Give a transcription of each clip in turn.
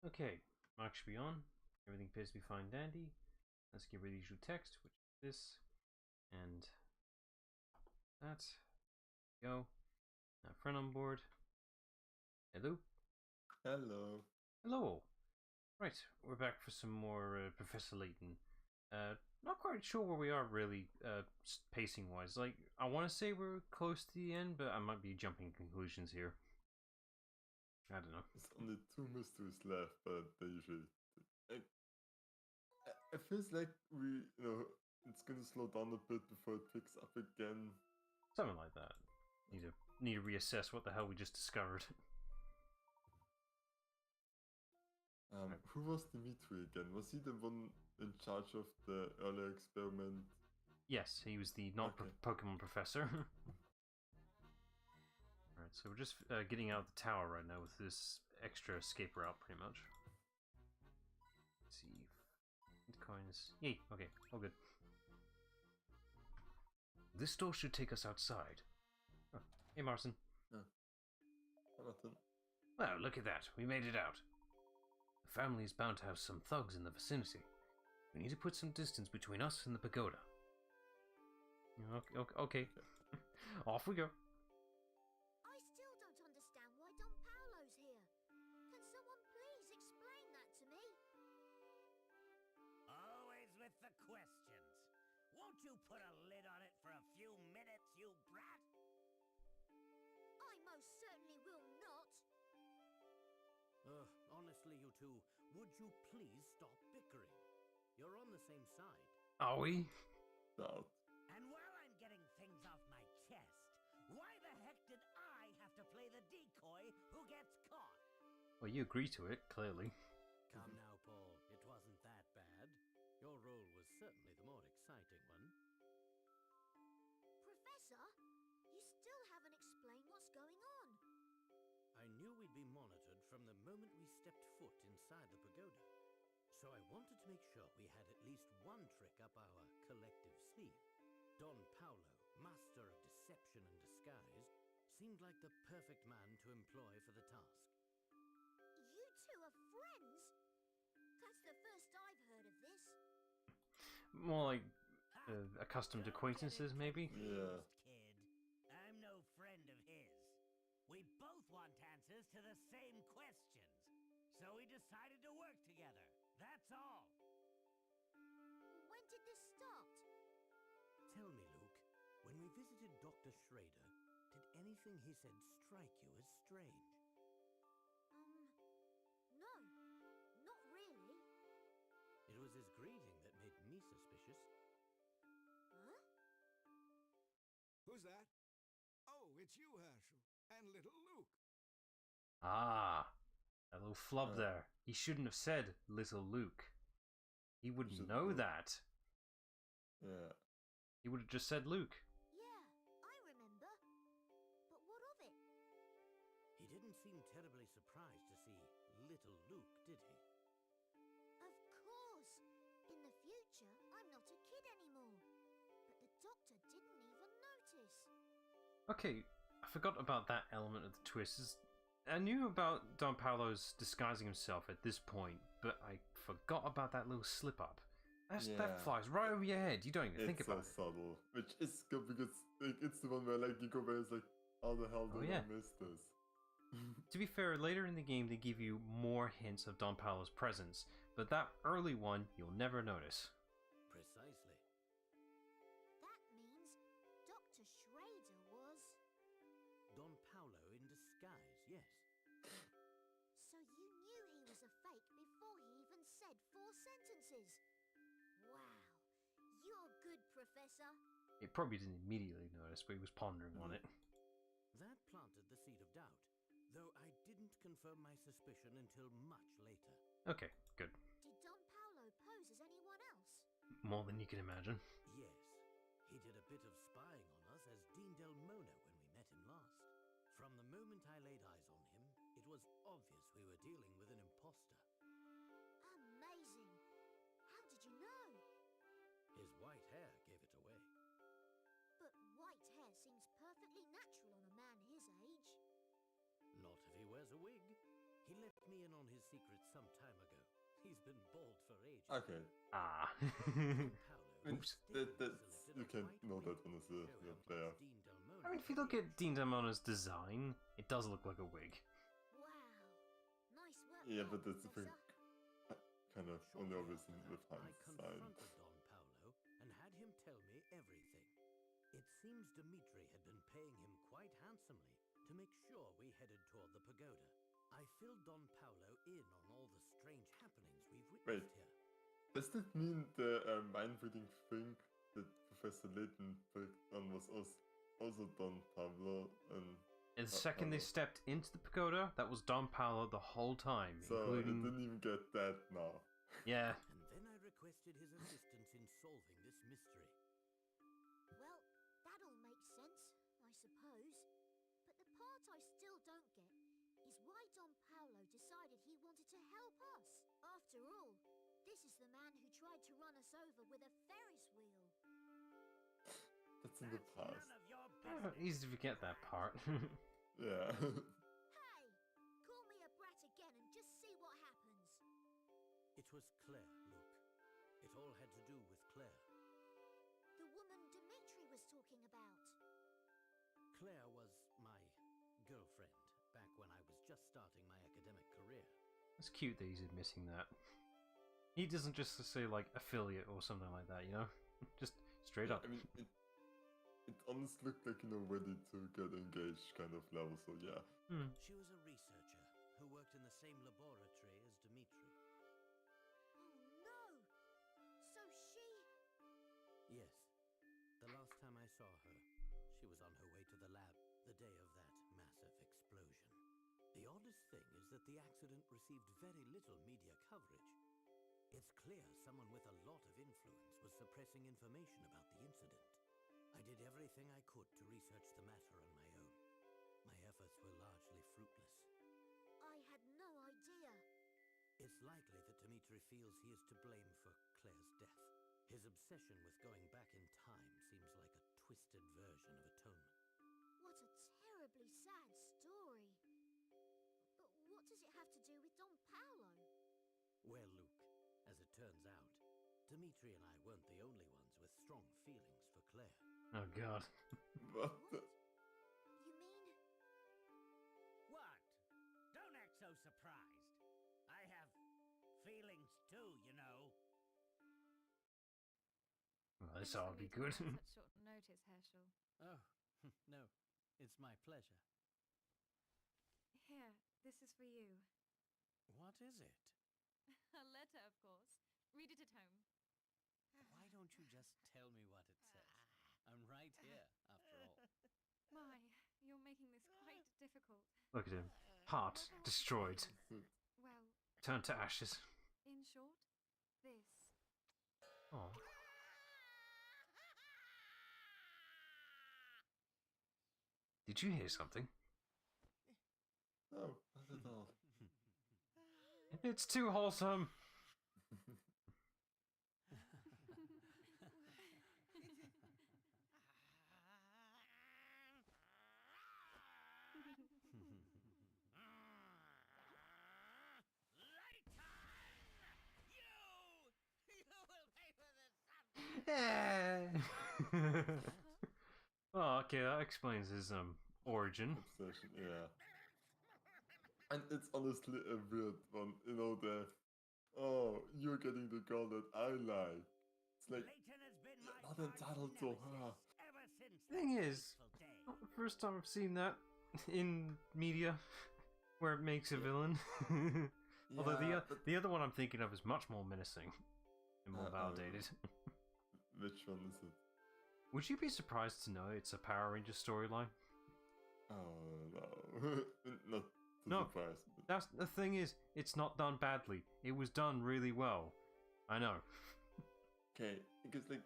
Okay, mark should be on. Everything appears to be fine dandy. Let's get rid of the usual text, which is this and that. Go. Now friend on board. Hello. Hello. Hello. Right, we're back for some more Professor Layton. Not quite sure where we are really, pacing wise. Like, I want to say we're close to the end, but I might be jumping conclusions here. I don't know. There's only 2 mysteries left, but they usually. It feels like it's gonna slow down a bit before it picks up again. Something like that. Need to reassess what the hell we just discovered. Who was Dimitri again? Was he the one in charge of the earlier experiment? Yes, he was the Pokemon professor. Alright, so we're just getting out of the tower right now with this extra escape route, pretty much. Let's see. Coins. Yay, okay, all good. This door should take us outside. Oh, hey, Marson. Nothing. Well, look at that. We made it out. The family is bound to have some thugs in the vicinity. We need to put some distance between us and the pagoda. Okay. Off we go. I still don't understand why Don Paolo's here. Can someone please explain that to me? Always with the questions. Won't you put a lid on it for a few minutes, you brat? I most certainly will not. Honestly, you two, would you please stop bickering? You're on the same side. Are we? No. And while I'm getting things off my chest, why the heck did I have to play the decoy who gets caught? Well, you agree to it, clearly. Come now, Paul. It wasn't that bad. Your role was certainly the more exciting one. Professor, you still haven't explained what's going on. I knew we'd be monitored from the moment we stepped foot inside the pagoda. So I wanted to make sure we had at least one trick up our collective sleeve. Don Paolo, master of deception and disguise, seemed like the perfect man to employ for the task. You two are friends? That's the first I've heard of this. More like accustomed acquaintances, maybe? Yeah. Kid. I'm no friend of his. We both want answers to the same questions. So we decided to work together. That's all. When did this start? Tell me, Luke, when we visited Dr. Schrader, did anything he said strike you as strange? No. Not really. It was his greeting that made me suspicious. Huh? Who's that? Oh, it's you, Herschel. And little Luke. Ah, that little flub there. He shouldn't have said little Luke. He wouldn't know that. Yeah. He would have just said Luke. Yeah, I remember. But what of it? He didn't seem terribly surprised to see little Luke, did he? Of course. In the future, I'm not a kid anymore. But the doctor didn't even notice. Okay, I forgot about that element of the twist. I knew about Don Paolo's disguising himself at this point, but I forgot about that little slip-up. That flies right over your head. You don't even think about it. It's so subtle. Which is good because it's the one where you go where it's like, how the hell did I miss this? To be fair, later in the game they give you more hints of Don Paolo's presence, but that early one you'll never notice. Precisely. That means Dr. Schrader was... Don Paolo in disguise, yes. So you knew he was a fake before he even said 4 sentences? Wow. You're good, Professor. He probably didn't immediately notice, but he was pondering on it. That planted the seed of doubt, though I didn't confirm my suspicion until much later. Okay, good. Did Don Paolo pose as anyone else? More than you can imagine. Yes. He did a bit of spying on us as Dean Del Mona when we met him last. From the moment I laid eyes on him, it was obvious we were dealing with an imposter. Amazing. How did you know? His white hair gave it away. But white hair seems perfectly natural on a man his age. Not if he wears a wig. He let me in on his secret some time ago. He's been bald for ages. Okay. Ah. Paolo Oops. That's you can know that one as a real player. I mean, if you look at Dean Damona's design, it does look like a wig. Wow. Nice work. Yeah, there, but that's the thing. Professor. Kind of only obvious with I hindsight. confronted Don Paolo and had him tell me everything. It seems Dimitri had been paying him quite handsomely to make sure we headed toward the pagoda. I filled Don Paolo in on all the strange happenings we've Wait. witnessed here. Does that mean the mind reading thing that Professor Layton picked on was also Don Pablo and And the second they Paolo? stepped into the pagoda, that was Don Paolo the whole time, So I including... didn't even get that now. Yeah. And then I requested his assistance in solving this mystery. Well, that all makes sense, I suppose. But the part I still don't get is why Don Paolo decided he wanted to help us. After all, this is the man who tried to run us over with a Ferris wheel. That's in the past. None of your Oh, business. easy to forget that part. Yeah. Hey, call me a brat again and just see what happens. It was Claire, Luke. It all had to do with Claire. The woman Dimitri was talking about. Claire was my girlfriend back when I was just starting my academic career. It's cute that he's admitting that. He doesn't just say, like, affiliate or something like that, you know? Just straight up. I mean, it almost looked like, ready to get engaged kind of level, so yeah. Hmm. She was a researcher who worked in the same laboratory as Dimitri. Oh no! So she... Yes. The last time I saw her, she was on her way to the lab the day of that massive explosion. The oddest thing is that the accident received very little media coverage. It's clear someone with a lot of influence was suppressing information about the incident. I did everything I could to research the matter on my own. My efforts were largely fruitless. I had no idea. It's likely that Dimitri feels he is to blame for Claire's death. His obsession with going back in time seems like a twisted version of atonement. What a terribly sad story. But what does it have to do with Don Paolo? Well, Luke, as it turns out, Dimitri and I weren't the only ones with strong feelings for Claire. Oh, God. What the? You mean... What? Don't act so surprised. I have feelings too, you know. Well, this Thanks ought for to be meeting good. us at such short notice, Herschel. Oh, no, it's my pleasure. Here, this is for you. What is it? A letter, of course. Read it at home. Why don't you just tell me what it says? I'm right here, after all. My, you're making this quite difficult. Look at him. Heart destroyed. Well, Turned to ashes. in short, this. Oh. Did you hear something? No, not at all. It's too wholesome. Oh, okay, that explains his origin. Obsession, yeah. And it's honestly a weird one, oh, you're getting the girl that I like. It's like, Layton has been you're my not arch entitled to nemesis her. ever since Thing that is, fateful day. not the first time I've seen that in media, where it makes a Yeah. villain. Although Yeah, but the other one I'm thinking of is much more menacing and more validated. which one is it? Would you be surprised to know it's a Power Ranger storyline? Oh no, not too No. surprised. But That's the thing is, it's not done badly. It was done really well. I know. okay, because like,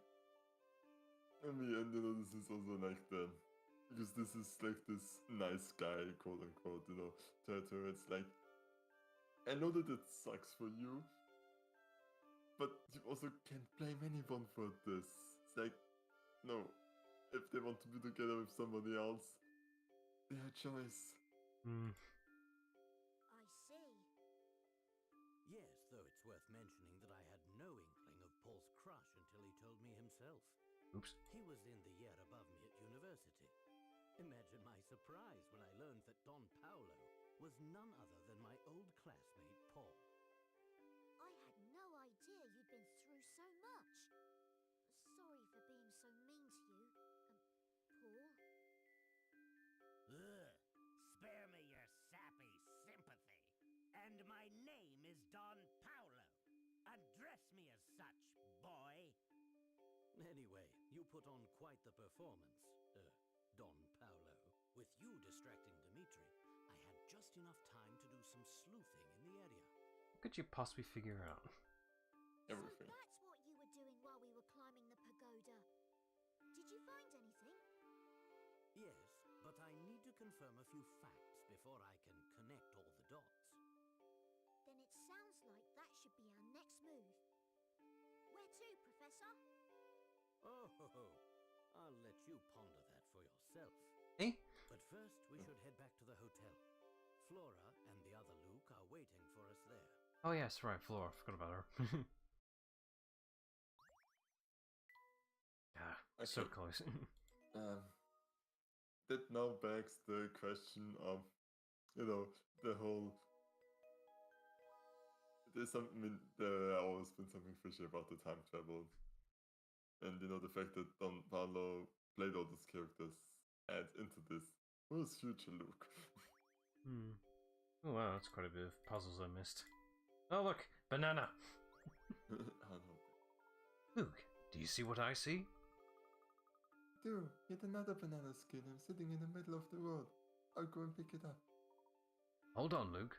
I mean, and this is also like because this is like this nice guy, quote unquote, territory. It's like, I know that it sucks for you, but you also can't blame anyone for this. It's like, no, if they want to be together with somebody else, their choice. Hmm. I see. Yes, though it's worth mentioning that I had no inkling of Paul's crush until he told me himself. Oops. He was in the year above me at university. Imagine my surprise when I learned that Don Paolo was none other than my old classmate, Paul. I had no idea you'd been through so much. Sorry for being so mean to you, Paul. Ugh. Spare me your sappy sympathy. And my name is Don Paolo. Address me as such, boy. Anyway, you put on quite the performance, Don Paolo. With you distracting Dimitri, I had just enough time to do some sleuthing in the area. What could you possibly figure out? Everything. So that's what you were doing while we were climbing the pagoda. Did you find anything? Yes, but I need to confirm a few facts before I can connect all the dots. Then it sounds like that should be our next move. Where to, Professor? Oh, I'll let you ponder that for yourself. Eh? But first, we should head back to the hotel. Flora and the other Luke are waiting for us there. Oh yes, right, Flora. I forgot about her. Ah, so Okay. close. That now begs the question of, the whole. There always been something fishy about the time travel. And the fact that Don Paolo played all these characters adds into this. Who's future Luke? Hmm. Oh wow, that's quite a bit of puzzles I missed. Oh look, banana! I don't know. Luke, do you see what I see? Dude, yet another banana skin. I'm sitting in the middle of the road. I'll go and pick it up. Hold on, Luke.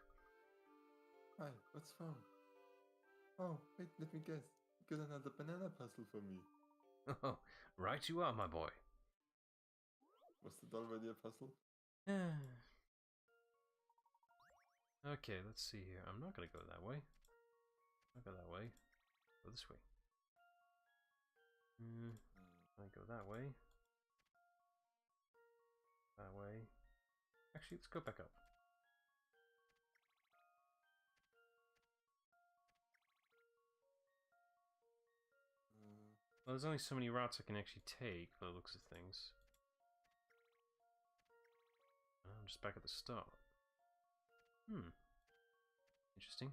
Hi, what's wrong? Oh, wait, let me guess. You got another banana puzzle for me. Oh, right you are, my boy. Was it already a puzzle? Okay, let's see here. I'm not gonna go that way. Not go that way. Go this way. I go that way. That way. Actually, let's go back up. Well, there's only so many routes I can actually take by the looks of things. I'm just back at the start. Interesting.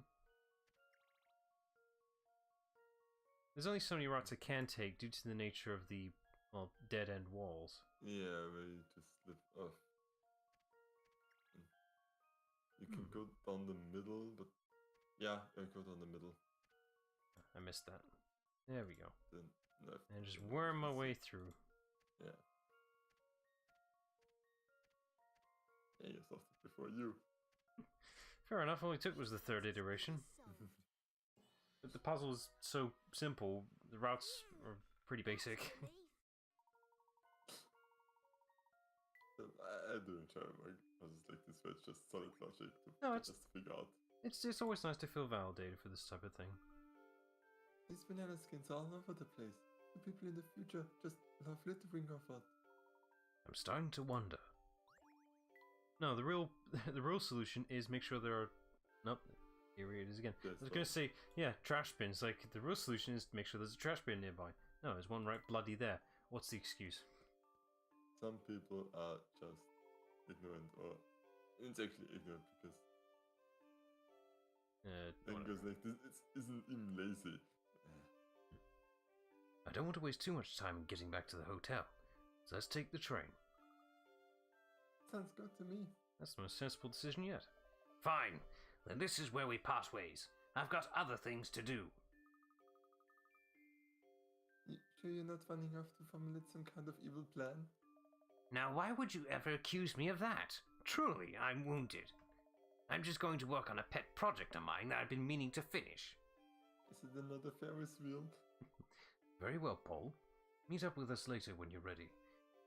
There's only so many routes I can take due to the nature of the, well, dead-end walls. Yeah, where you just slip off. You can go down the middle, but yeah, go down the middle. I missed that. There we go. Then left. And just then worm my this. way through. Yeah. Yeah, you solved it before you. Fair enough, all it took was the third iteration. But the puzzle is so simple, the routes are pretty basic. So I do enjoy puzzles like this where it's just solid logic to No, just figure out. It's always nice to feel validated for this type of thing. These banana skins are all over the place. The people in the future just love littering of it. I'm starting to wonder. No, the real solution is make sure there are. Nope, here it is again. Yes, I was gonna say, yeah, trash bins. Like the real solution is to make sure there's a trash bin nearby. No, there's one right bloody there. What's the excuse? Some people are just ignorant, or it's actually ignorant because Whatever. like this isn't even lazy. I don't want to waste too much time getting back to the hotel, so let's take the train. Sounds good to me. That's the most sensible decision yet. Fine, then this is where we part ways. I've got other things to do. Sure you're not running off to formulate some kind of evil plan? Now, why would you ever accuse me of that? Truly, I'm wounded. I'm just going to work on a pet project of mine that I've been meaning to finish. Is it another Ferris wheel? Very well, Paul. Meet up with us later when you're ready.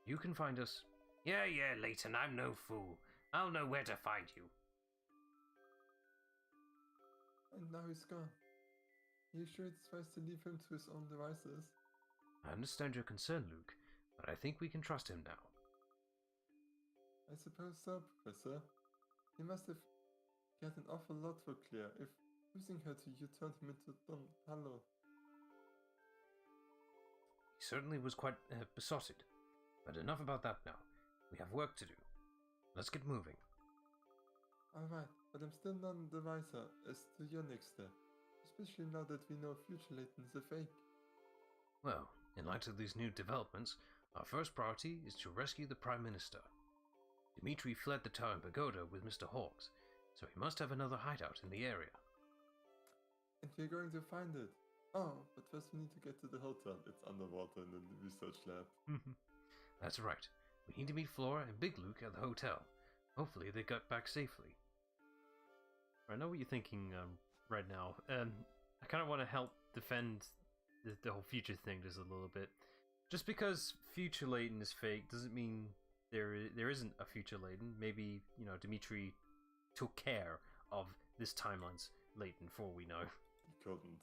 You can find us. Yeah, Layton, I'm no fool. I'll know where to find you. And now he's gone. Are you sure it's wise to leave him to his own devices? I understand your concern, Luke, but I think we can trust him now. I suppose so, Professor. He must have got an awful lot for Claire if Using her to you turned him into Don Palo. He certainly was quite besotted. But enough about that now. We have work to do. Let's get moving. Alright, but I'm still none the wiser as to your next step. Especially now that we know Future Layton is a fake. Well, in light of these new developments, our first priority is to rescue the Prime Minister. Dimitri fled the Tower and Pagoda with Mr. Hawks, so he must have another hideout in the area. And we're going to find it. Oh, but first we need to get to the hotel. It's underwater in the research lab. That's right. We need to meet Flora and Big Luke at the hotel. Hopefully they got back safely. I know what you're thinking right now. I kind of want to help defend the whole future thing just a little bit. Just because future Layton is fake doesn't mean there isn't a future Layton. Maybe, you know, Dimitri took care of this timeline's Layton for all we know. He couldn't.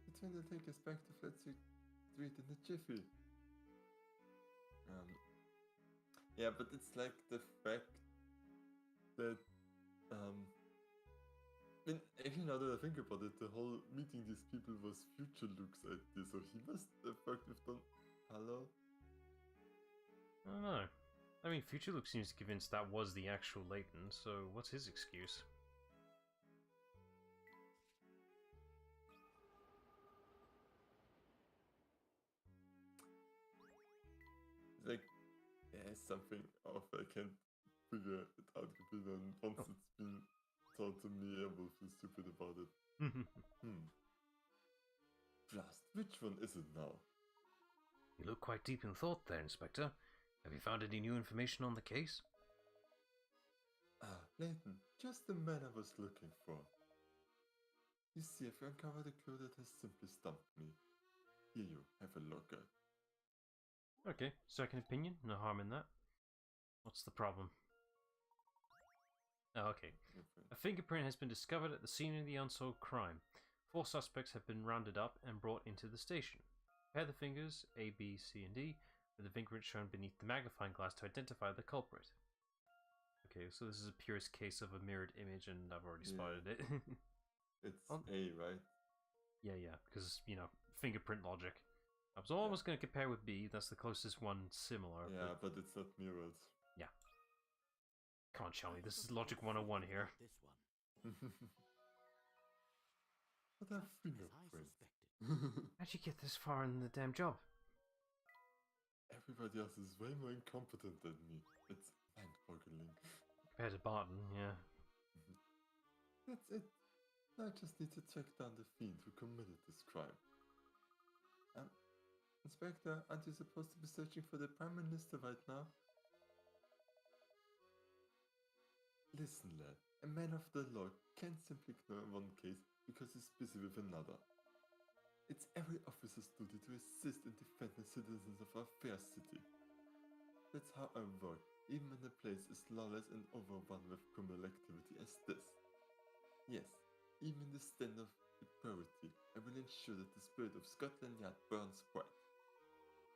The train will take us back to Fletcher Street in a jiffy. Yeah, but it's like the fact that if you now that I think about it, the whole meeting these people was Future Luke's idea, so he must have worked with Don Hello? I don't know. I mean, Future Luke seems convinced that was the actual Layton, so what's his excuse? Like, there's something off. I can't figure it out completely. And once it's been told to me, I will feel stupid about it. Blast, which one is it now? You look quite deep in thought there, Inspector. Have you found any new information on the case? Ah, Layton, just the man I was looking for. You see, I've uncovered a clue that has simply stumped me. Here you have a look at. Okay, second opinion, no harm in that. What's the problem? Oh, okay. A fingerprint has been discovered at the scene of the unsolved crime. 4 suspects have been rounded up and brought into the station. Compare the fingers, A, B, C, and D, with the fingerprint shown beneath the magnifying glass to identify the culprit. Okay, so this is a purest case of a mirrored image, and I've already spotted it. It's A, right? Yeah, because, you know, fingerprint logic. I was almost going to compare with B, that's the closest one similar. Yeah, but it's not mirrored. Yeah. Come on, Shelly, this is Logic 101 here. This one. What a Just as I fingerprint. suspected. How'd you get this far in the damn job? Everybody else is way more incompetent than me. It's mind-boggling. Compared to Barton, yeah. That's it. I just need to track down the fiend who committed this crime. Inspector, aren't you supposed to be searching for the Prime Minister right now? Listen, lad. A man of the law can't simply ignore one case because he's busy with another. It's every officer's duty to assist and defend the citizens of our fair city. That's how I work, even when the place is lawless and overrun with criminal activity as this. Yes, even in the stand of priority, I will ensure that the spirit of Scotland Yard burns bright.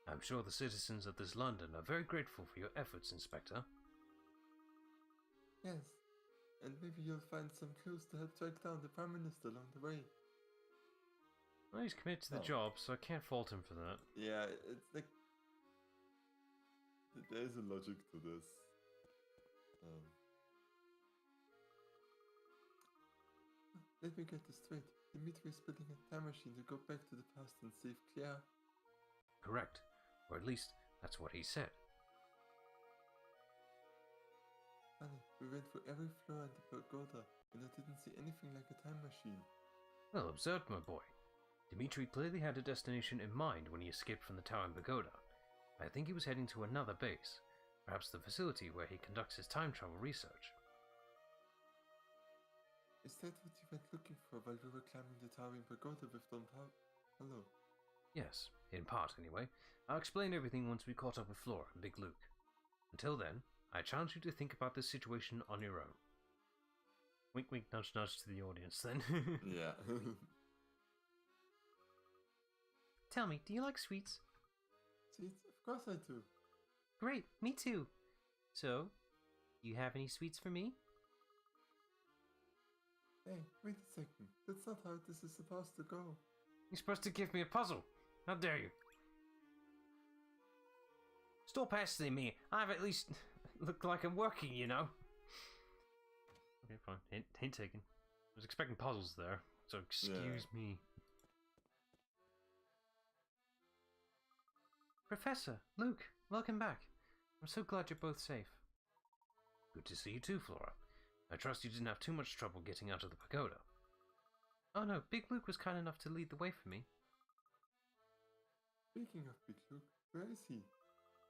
I'm sure the citizens of this London are very grateful for your efforts, Inspector. Yes, and maybe you'll find some clues to help track down the Prime Minister along the way. Well, he's committed to the job, so I can't fault him for that. Yeah, it's like... There is a logic to this. Let me get this straight. Dimitri is building a time machine to go back to the past and save Claire. Correct. Or at least, that's what he said. Funny, we went through every floor in the pagoda, and I didn't see anything like a time machine. Well observed, my boy. Dimitri clearly had a destination in mind when he escaped from the Tower and Pagoda. I think he was heading to another base, perhaps the facility where he conducts his time travel research. Is that what you went looking for while we were climbing the Tower and Pagoda with Don Hello? Yes, in part anyway. I'll explain everything once we caught up with Flora and Big Luke. Until then, I challenge you to think about this situation on your own. Wink wink nudge nudge to the audience then. Yeah. Tell me, do you like sweets? Sweets? Of course I do. Great, me too. So, do you have any sweets for me? Hey, wait a second. That's not how this is supposed to go. You're supposed to give me a puzzle. How dare you? Stop pestering me. I've at least looked like I'm working, you know. Okay, fine. Hint taken. I was expecting puzzles there, so excuse me. Professor, Luke, welcome back. I'm so glad you're both safe. Good to see you too, Flora. I trust you didn't have too much trouble getting out of the pagoda. Oh no, Big Luke was kind enough to lead the way for me. Speaking of Big Luke, where is he?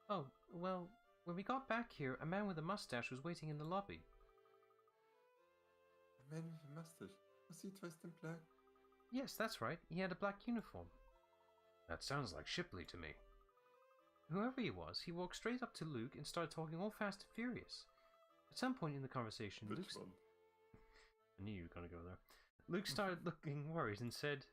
Oh, well, when we got back here, a man with a mustache was waiting in the lobby. A man with a mustache. Was he dressed in black? Yes, that's right. He had a black uniform. That sounds like Shipley to me. Whoever he was, he walked straight up to Luke and started talking all fast and furious. At some point in the conversation, Which Luke... one? I knew you were going to go there. Luke started looking worried and said...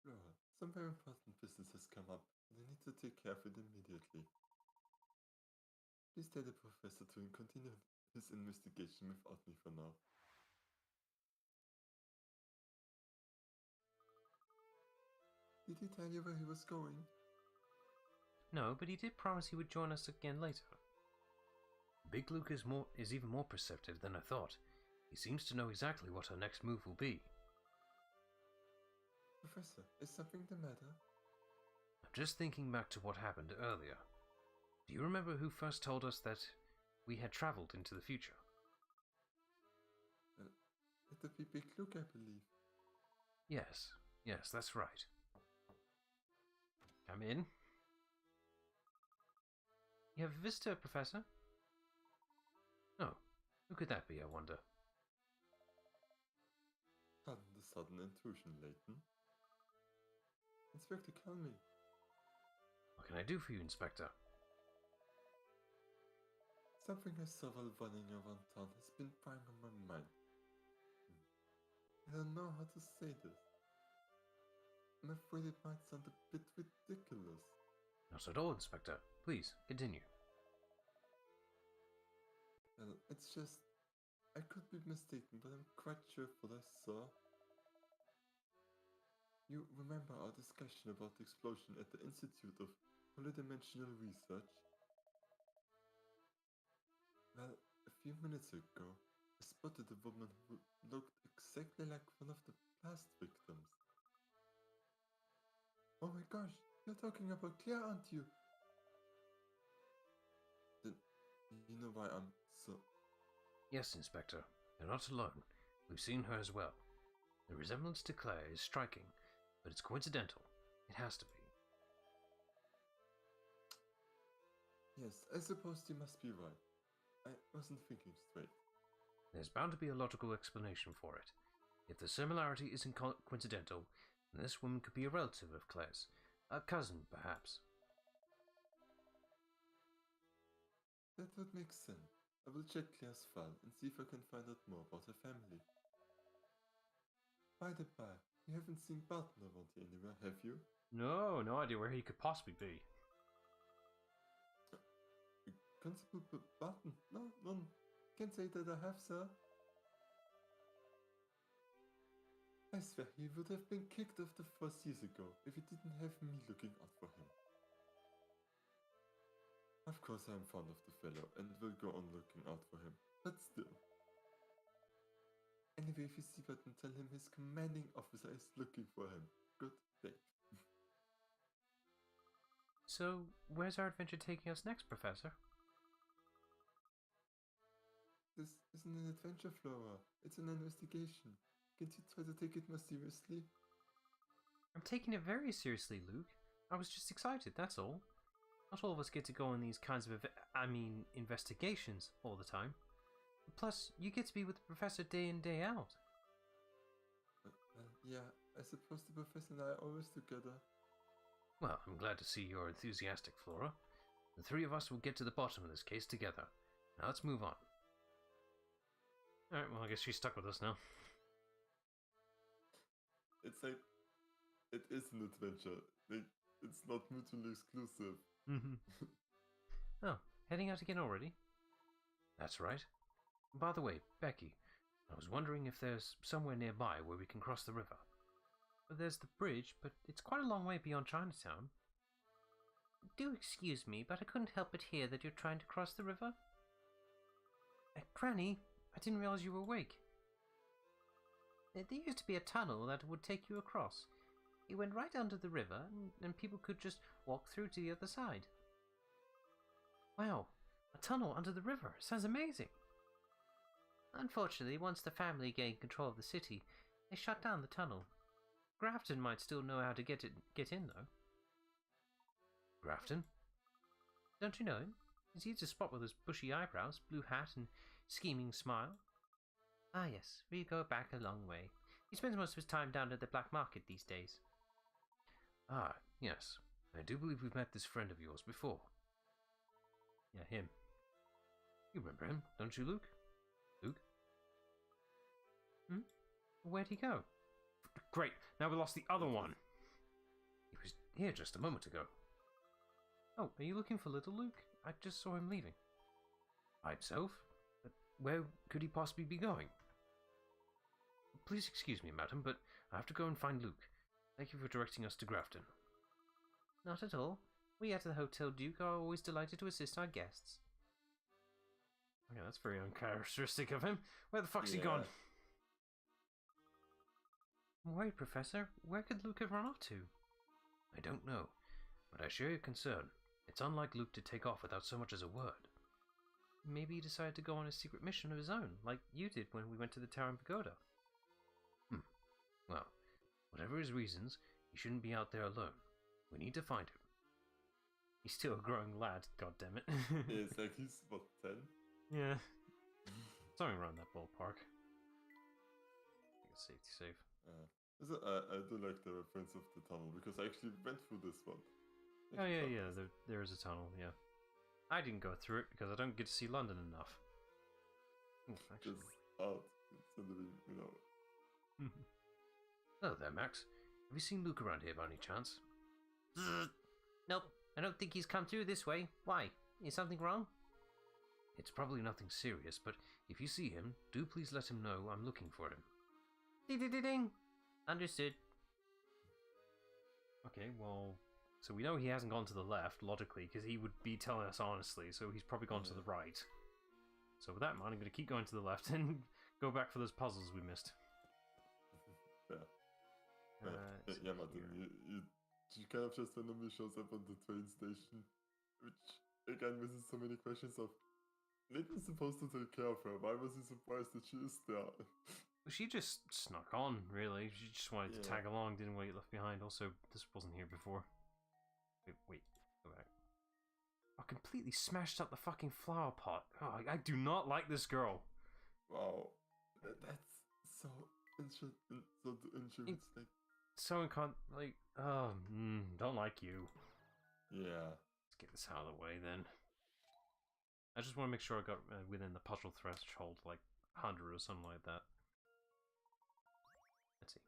Flora, some very important business has come up, and I need to take care of it immediately. Please tell the professor to continue his investigation without me for now. Did he tell you where he was going? No, but he did promise he would join us again later. Big Luke is even more perceptive than I thought. He seems to know exactly what our next move will be. Professor, is something the matter? I'm just thinking back to what happened earlier. Do you remember who first told us that we had travelled into the future? It would be Big Luke, I believe. Yes, that's right. Come in. You have a visitor, Professor? Oh, who could that be, I wonder? Pardon the sudden intrusion, Layton. Inspector, call me. What can I do for you, Inspector? Something I saw while running around town has been prying on my mind. I don't know how to say this. I'm afraid it might sound a bit ridiculous. Not at all, Inspector. Please, continue. Well, it's just... I could be mistaken, but I'm quite sure of what I saw. You remember our discussion about the explosion at the Institute of Polydimensional Research? Well, a few minutes ago, I spotted a woman who looked exactly like one of the blast victims. Oh my gosh, you're talking about Claire, aren't you? Then, you know why I'm so... Yes, Inspector. You're not alone. We've seen her as well. The resemblance to Claire is striking, but it's coincidental. It has to be. Yes, I suppose you must be right. I wasn't thinking straight. There's bound to be a logical explanation for it. If the similarity isn't coincidental, then this woman could be a relative of Claire's. A cousin, perhaps. That would make sense. I will check Claire's file and see if I can find out more about her family. By the by, you haven't seen Barton around here anywhere, have you? No idea where he could possibly be. Constable Barton? No, none. Can't say that I have, sir. I swear he would have been kicked off the force years ago if he didn't have me looking out for him. Of course I am fond of the fellow and will go on looking out for him, but still. Anyway, if you see Barton, tell him his commanding officer is looking for him. Good day. So, where's our adventure taking us next, Professor? This isn't an adventure, Flora. It's an investigation. Can't you try to take it more seriously? I'm taking it very seriously, Luke. I was just excited, that's all. Not all of us get to go on these kinds of investigations all the time. Plus, you get to be with the Professor day in, day out. Yeah, I suppose the Professor and I are always together. Well, I'm glad to see you're enthusiastic, Flora. The three of us will get to the bottom of this case together. Now let's move on. Alright, well I guess she's stuck with us now. It's like... It is an adventure. Like, it's not mutually exclusive. Oh, heading out again already? That's right. By the way, Becky, I was wondering if there's somewhere nearby where we can cross the river. There's the bridge, but it's quite a long way beyond Chinatown. Do excuse me, but I couldn't help but hear that you're trying to cross the river. Granny, I didn't realize you were awake. There used to be a tunnel that would take you across. It went right under the river, and people could just walk through to the other side. Wow, a tunnel under the river. Sounds amazing. Unfortunately, once the family gained control of the city, they shut down the tunnel. Grafton might still know how to get in, though. Grafton? Don't you know him? He's easy to spot with his bushy eyebrows, blue hat, and scheming smile. Ah yes, we go back a long way. He spends most of his time down at the black market these days. Ah, yes. I do believe we've met this friend of yours before. Yeah, him. You remember him, don't you, Luke? Luke? Where'd he go? Great, now we lost the other one. He was here just a moment ago. Oh, are you looking for little Luke? I just saw him leaving. By himself? But where could he possibly be going? Please excuse me, madam, but I have to go and find Luke. Thank you for directing us to Grafton. Not at all. We at the Hotel Duke are always delighted to assist our guests. Okay, that's very uncharacteristic of him. Where the fuck's he gone? I'm worried, Professor. Where could Luke have run off to? I don't know, but I share your concern. It's unlike Luke to take off without so much as a word. Maybe he decided to go on a secret mission of his own, like you did when we went to the Tower and Pagoda. Well, whatever his reasons, he shouldn't be out there alone. We need to find him. He's still a growing lad, goddammit. Yeah, it's like he's, what, 10? Yeah. Something around that ballpark. I think it's safe to save. I do like the reference of the tunnel, because I actually went through this one. Oh yeah, there is a tunnel, yeah. I didn't go through it because I don't get to see London enough. Actually. Just out, considering, you know. Hello there, Max. Have you seen Luke around here by any chance? Nope, I don't think he's come through this way. Why? Is something wrong? It's probably nothing serious, but if you see him, do please let him know I'm looking for him. Ding-ding-ding-ding! Understood. Okay, well, so we know he hasn't gone to the left, logically, because he would be telling us honestly, so he's probably gone to the right. So with that in mind, I'm going to keep going to the left and go back for those puzzles we missed. Yeah, Martin, you kind of just randomly shows up on the train station, which again raises so many questions of, Layton's supposed to take care of her, why was he surprised that she is there? She just snuck on, really. She just wanted to tag along, didn't want to get left behind. Also, this wasn't here before. Wait, go back. I completely smashed up the fucking flower pot. Oh, I do not like this girl. Wow, that's so interesting. So don't like you. Yeah. Let's get this out of the way then. I just want to make sure I got within the puzzle threshold, like 100 or something like that. Let's see.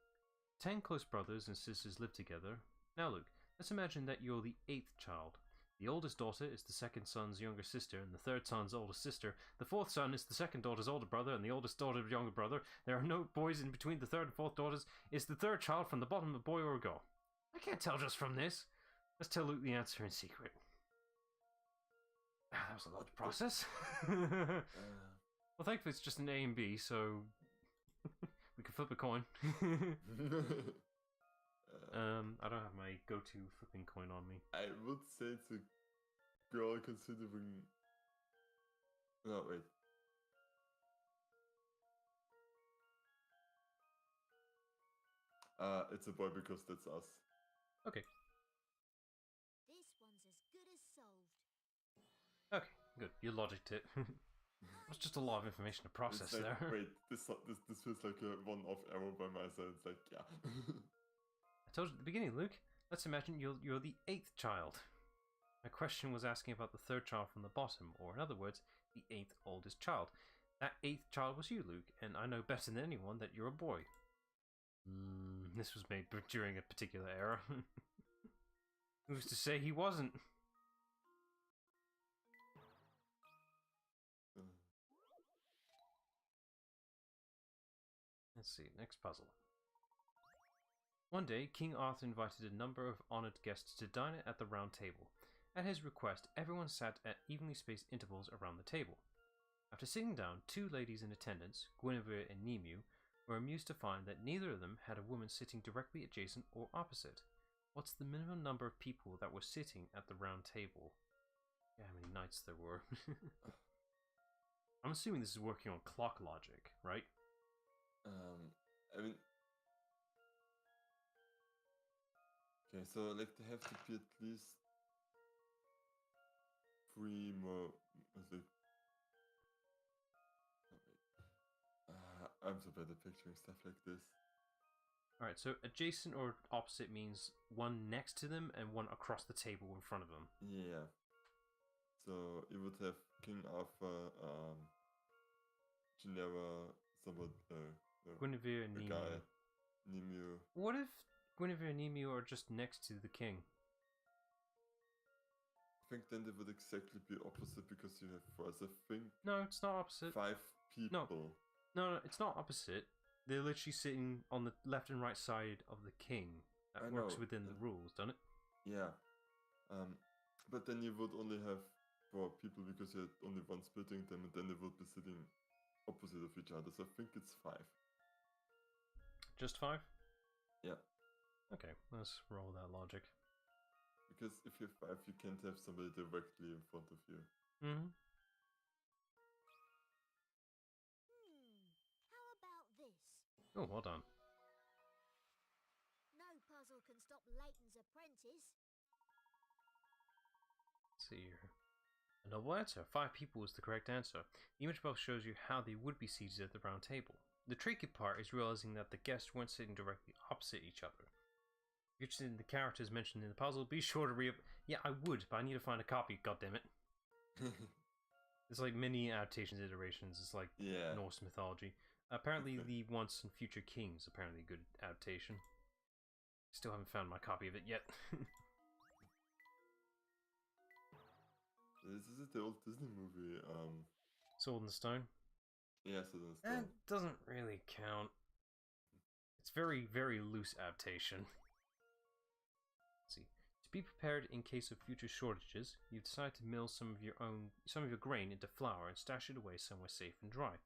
10 close brothers and sisters live together. Now Luke, let's imagine that you're the 8th child. The oldest daughter is the second son's younger sister, and the third son's oldest sister. The fourth son is the second daughter's older brother, and the oldest daughter's younger brother. There are no boys in between the third and fourth daughters. Is the third child from the bottom a boy or a girl? I can't tell just from this. Let's tell Luke the answer in secret. That was a lot to process. Well, thankfully it's just an A and B, so we can flip a coin. I don't have my go-to flipping coin on me. I would say it's a girl considering... No, wait. It's a boy because that's us. Okay. This one's as good as solved. Okay, good. You logicked it. That's just a lot of information to process like, there. Wait, this feels like a one-off error by my side. It's like, yeah. I told you at the beginning, Luke. Let's imagine you're the 8th child. My question was asking about the third child from the bottom, or in other words, the 8th oldest child. That 8th child was you, Luke, and I know better than anyone that you're a boy. This was made during a particular era. Who's to say he wasn't? Let's see, next puzzle. One day, King Arthur invited a number of honoured guests to dine at the round table. At his request, everyone sat at evenly spaced intervals around the table. After sitting down, two ladies in attendance, Guinevere and Nemu, were amused to find that neither of them had a woman sitting directly adjacent or opposite. What's the minimum number of people that were sitting at the round table? Yeah, how many knights there were. I'm assuming this is working on clock logic, right? I mean, okay, so like there have to be at least 3 more. Like, I'm so bad at picturing stuff like this. Alright, so adjacent or opposite means one next to them and one across the table in front of them. Yeah. So you would have King Arthur, Ginevra, somewhat, Guinevere and a Nemu. guy, Nemu. What if Guinevere and Nemu are just next to the king? I think then they would exactly be opposite because you have 4. So I think No, it's not opposite. 5 people. No, it's not opposite. They're literally sitting on the left and right side of the king. That works know. within the rules, doesn't it? Yeah. But then you would only have 4 people because you had only one splitting them, and then they would be sitting opposite of each other. So I think it's 5. Just 5? Yeah. Okay, let's roll that logic. Because if you have 5, you can't have somebody directly in front of you. Mm-hmm. How about this? Oh, well done. No puzzle can stop Layton's apprentice. Let's see here. A noble answer. 5 people is the correct answer. The image above shows you how they would be seated at the round table. The tricky part is realizing that the guests weren't sitting directly opposite each other. If you're interested in the characters mentioned in the puzzle, be sure to Yeah, I would, but I need to find a copy, goddammit. It's like many adaptations, iterations. It's like Norse mythology. Apparently, the Once and Future Kings, apparently a good adaptation. Still haven't found my copy of it yet. This is the old Disney movie. Sword in the Stone? Yeah, Sword in the Stone. That doesn't really count. It's very, very loose adaptation. Let's see. To be prepared in case of future shortages, you've decided to mill some of your grain into flour and stash it away somewhere safe and dry.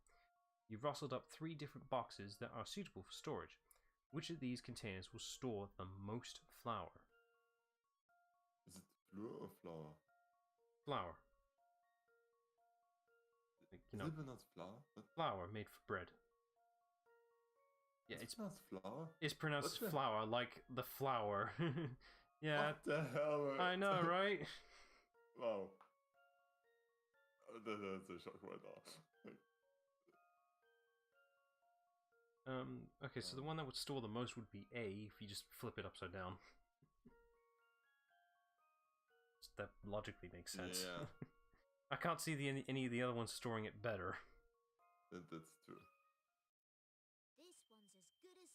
You've rustled up 3 different boxes that are suitable for storage. Which of these containers will store the most flour? Is it flour or flour? Flour. Like, you know, is it not flour? But flour made for bread. Yeah, it's not flour. It's pronounced flour, like the flower. Yeah. What the hell? I know, right? Wow. That's a shock right now. Okay, so the one that would store the most would be A if you just flip it upside down. That logically makes sense. Yeah. I can't see any of the other ones storing it better. That's true. This one's as good as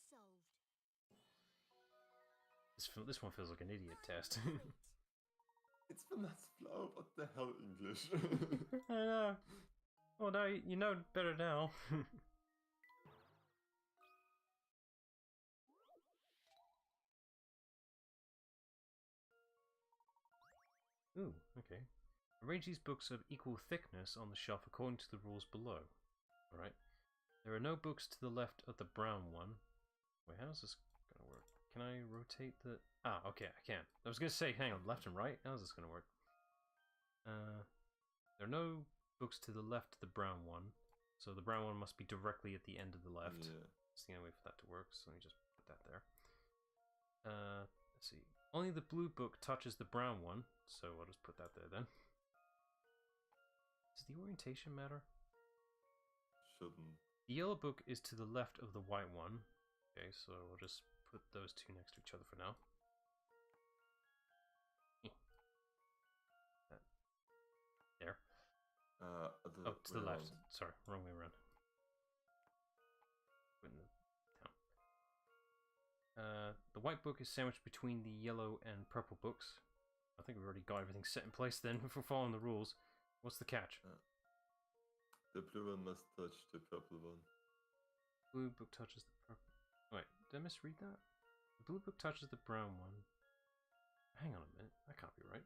solved. This one feels like an idiot test. It's pronounced flour. What the hell, English? I know. Well, now you know better now. Ooh, okay. Arrange these books of equal thickness on the shelf according to the rules below. Alright. There are no books to the left of the brown one. Wait, how's this gonna work? Can I rotate the... Ah, okay, I can. I was gonna say, hang on, left and right? How's this gonna work? There are no books to the left of the brown one. So the brown one must be directly at the end of the left. Yeah. That's the only way for that to work, so let me just put that there. Let's see. Only the blue book touches the brown one, so I'll just put that there then. Does the orientation matter? Shouldn't. The yellow book is to the left of the white one. Okay, so we'll just put those 2 next to each other for now. There. Oh, to the left. Sorry, wrong way around. Putting it down. The white book is sandwiched between the yellow and purple books. I think we've already got everything set in place then if we're following the rules. What's the catch? The blue one must touch the purple one. Blue book touches the Did I misread that? The blue book touches the brown one. Hang on a minute. That can't be right.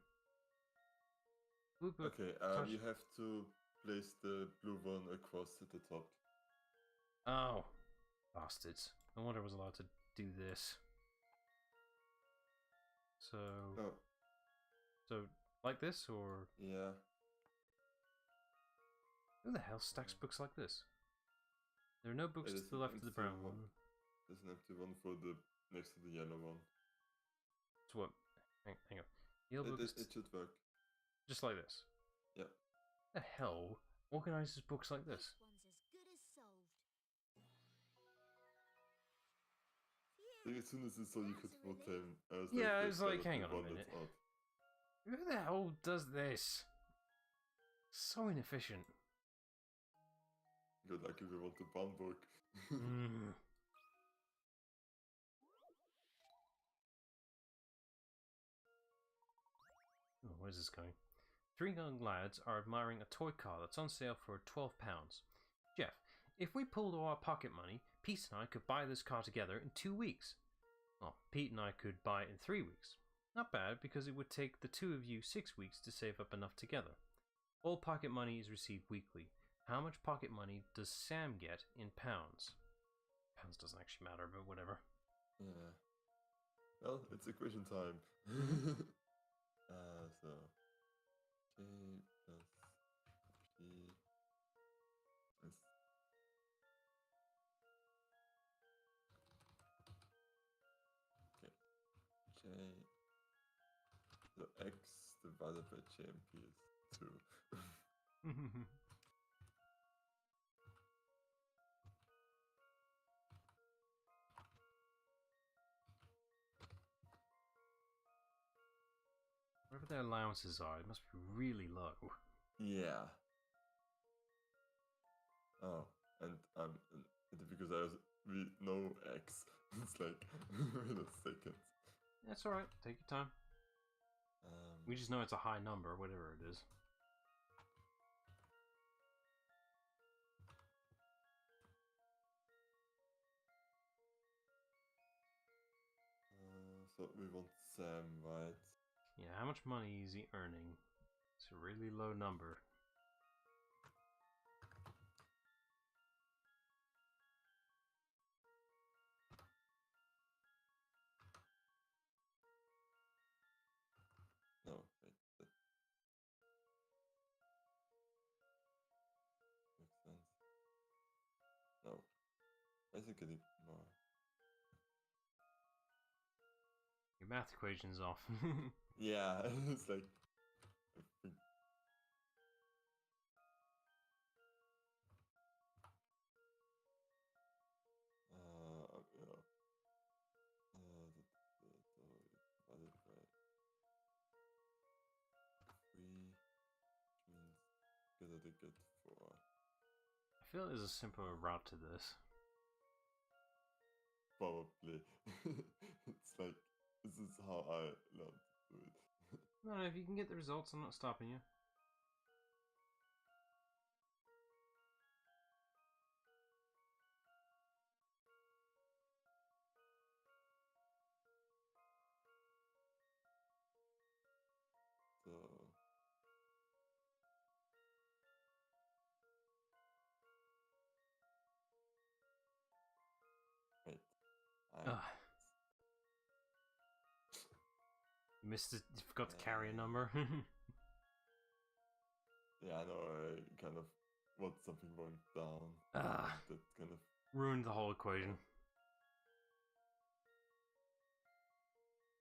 Blue book. Okay, you have to place the blue one across at the top. Oh, bastards! No wonder I was allowed to do this. So, Oh, so like this, or yeah. who the hell stacks books like this? There are no books to the left of the brown one. There's an empty one for the next to the yellow one. So what? Hang on. Yellow books. It should work. Just like this. Yeah. The hell organizes books like this? One's as good as solved. Like, as soon as I saw you could vote him, I was Yeah, I like, was like, hang on a minute. Odd. Who the hell does this? So inefficient. Good luck if you want the bomb book. Mm. Oh, where's this going? 3 young lads are admiring a toy car that's on sale for £12. Jeff, if we pulled all our pocket money, Pete and I could buy this car together in 2 weeks. Well, Pete and I could buy it in 3 weeks. Not bad, because it would take the two of you 6 weeks to save up enough together. All pocket money is received weekly. How much pocket money does Sam get in pounds? Pounds doesn't actually matter, but whatever. Yeah. Well, it's equation time. So J plus P is okay. J, so X divided by JMP is 2. Whatever their allowances are, it must be really low. Yeah. Oh, and because we know X, it's like wait a second. That's alright, take your time. We just know it's a high number, whatever it is. So we want Sam, right? Yeah, how much money is he earning? It's a really low number. No, wait, that makes sense. No, I think I need more. Your math equation's off. Yeah, it's like. Yeah. So divided by 3, which means together they get 4. I feel there's a simpler route to this. Probably. It's like, this is how I learned to do it. No, if you can get the results, I'm not stopping you. So wait, Ugh. You missed it, you forgot to carry a number. yeah, I know, I kind of want something going down. Ah. That kind of Ruined the whole equation.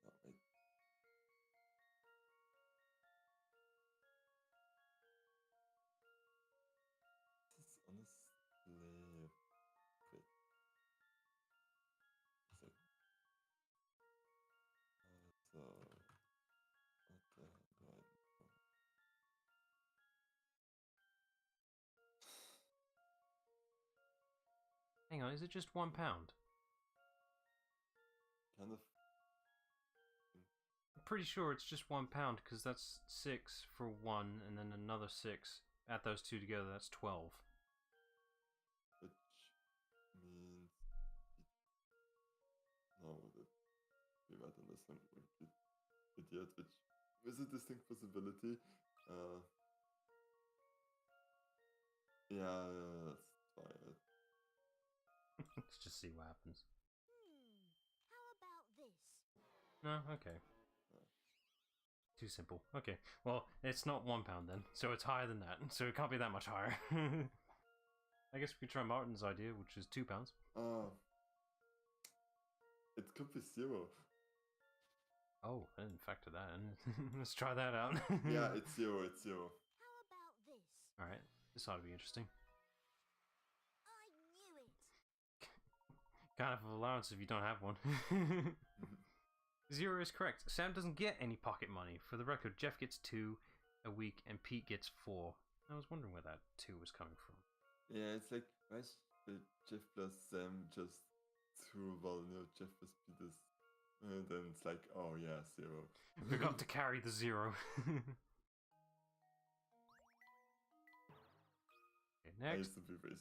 no, wait. This is honestly a bit. So, so what the hell do I do? Hang on, is it just £1? Kind of. I'm pretty sure it's just £1 because that's 6 for 1 and then another 6. Add those two together, that's 12. Which means idiot, which is a distinct possibility. Yeah, that's fine. Let's just see what happens. How about this? No, okay. Too simple. Okay, well, it's not £1 then, so it's higher than that, so it can't be that much higher. I guess we could try Martin's idea, which is £2. It could be 0. Oh, I didn't factor that in. Let's try that out. Yeah, it's 0, it's 0. How about this? Alright, this ought to be interesting. I knew it! Kind of allowance if you don't have one. 0 is correct. Sam doesn't get any pocket money. For the record, Jeff gets 2 a week and Pete gets 4. I was wondering where that 2 was coming from. Yeah, it's like, why is Jeff plus Sam just 2? Well, Jeff plus Pete is... And then it's like, oh yeah, 0. Forgot to carry the 0. Okay, I next. used to be very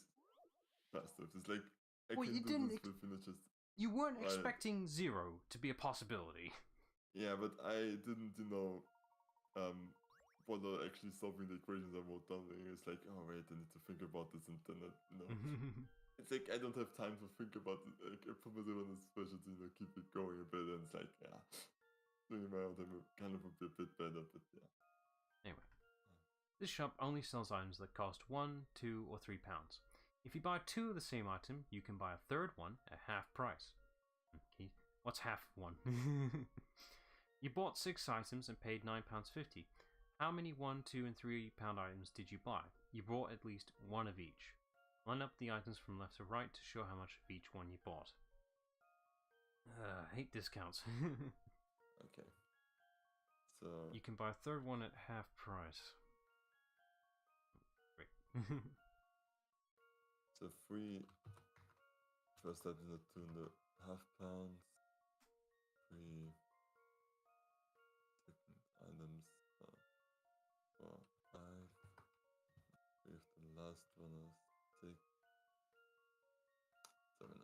faster. It's like, I Well, can you do didn't this with just... You weren't Right. expecting 0 to be a possibility. Yeah, but I didn't, bother actually solving the equations I wrote down. It's like, oh wait, I need to think about this, and then, it's like I don't have time to think about it. Like, I put myself on this pressure to, keep it going a bit, and it's like, yeah, doing my own time kind of would be a bit better, but yeah. Anyway, this shop only sells items that cost £1, £2, or £3. If you buy 2 of the same item, you can buy a third one at half price. Okay. What's half one? You bought 6 items and paid £9.50. How many £1, £2, and £3 items did you buy? You bought at least 1 of each. Line up the items from left to right to show how much of each one you bought. Hate discounts. Okay. So You can buy a third one at half price. Great. so 3 first items are £2.5. 3 second items are 4, 5. 3 of the last one is 6. 7.5.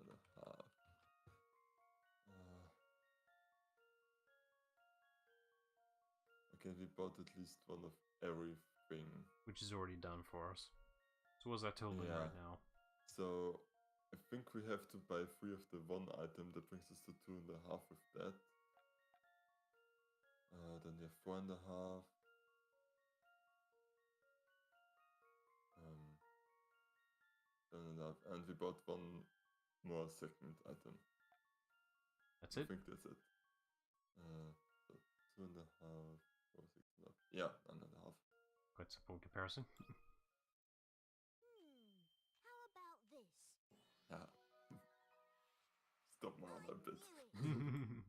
Okay, we bought at least one of everything. Which is already done for us. So what's that totaling Yeah. right now? So I think we have to buy 3 of the one item. That brings us to 2.5 with that. Then we have 4.5. 7.5, and we bought one more second item. That's I it? think that's it. So 2.5, 4, 6.5. Yeah, 9.5. Quite simple in comparison. How about this? Yeah. Stop my I other bit. knew it!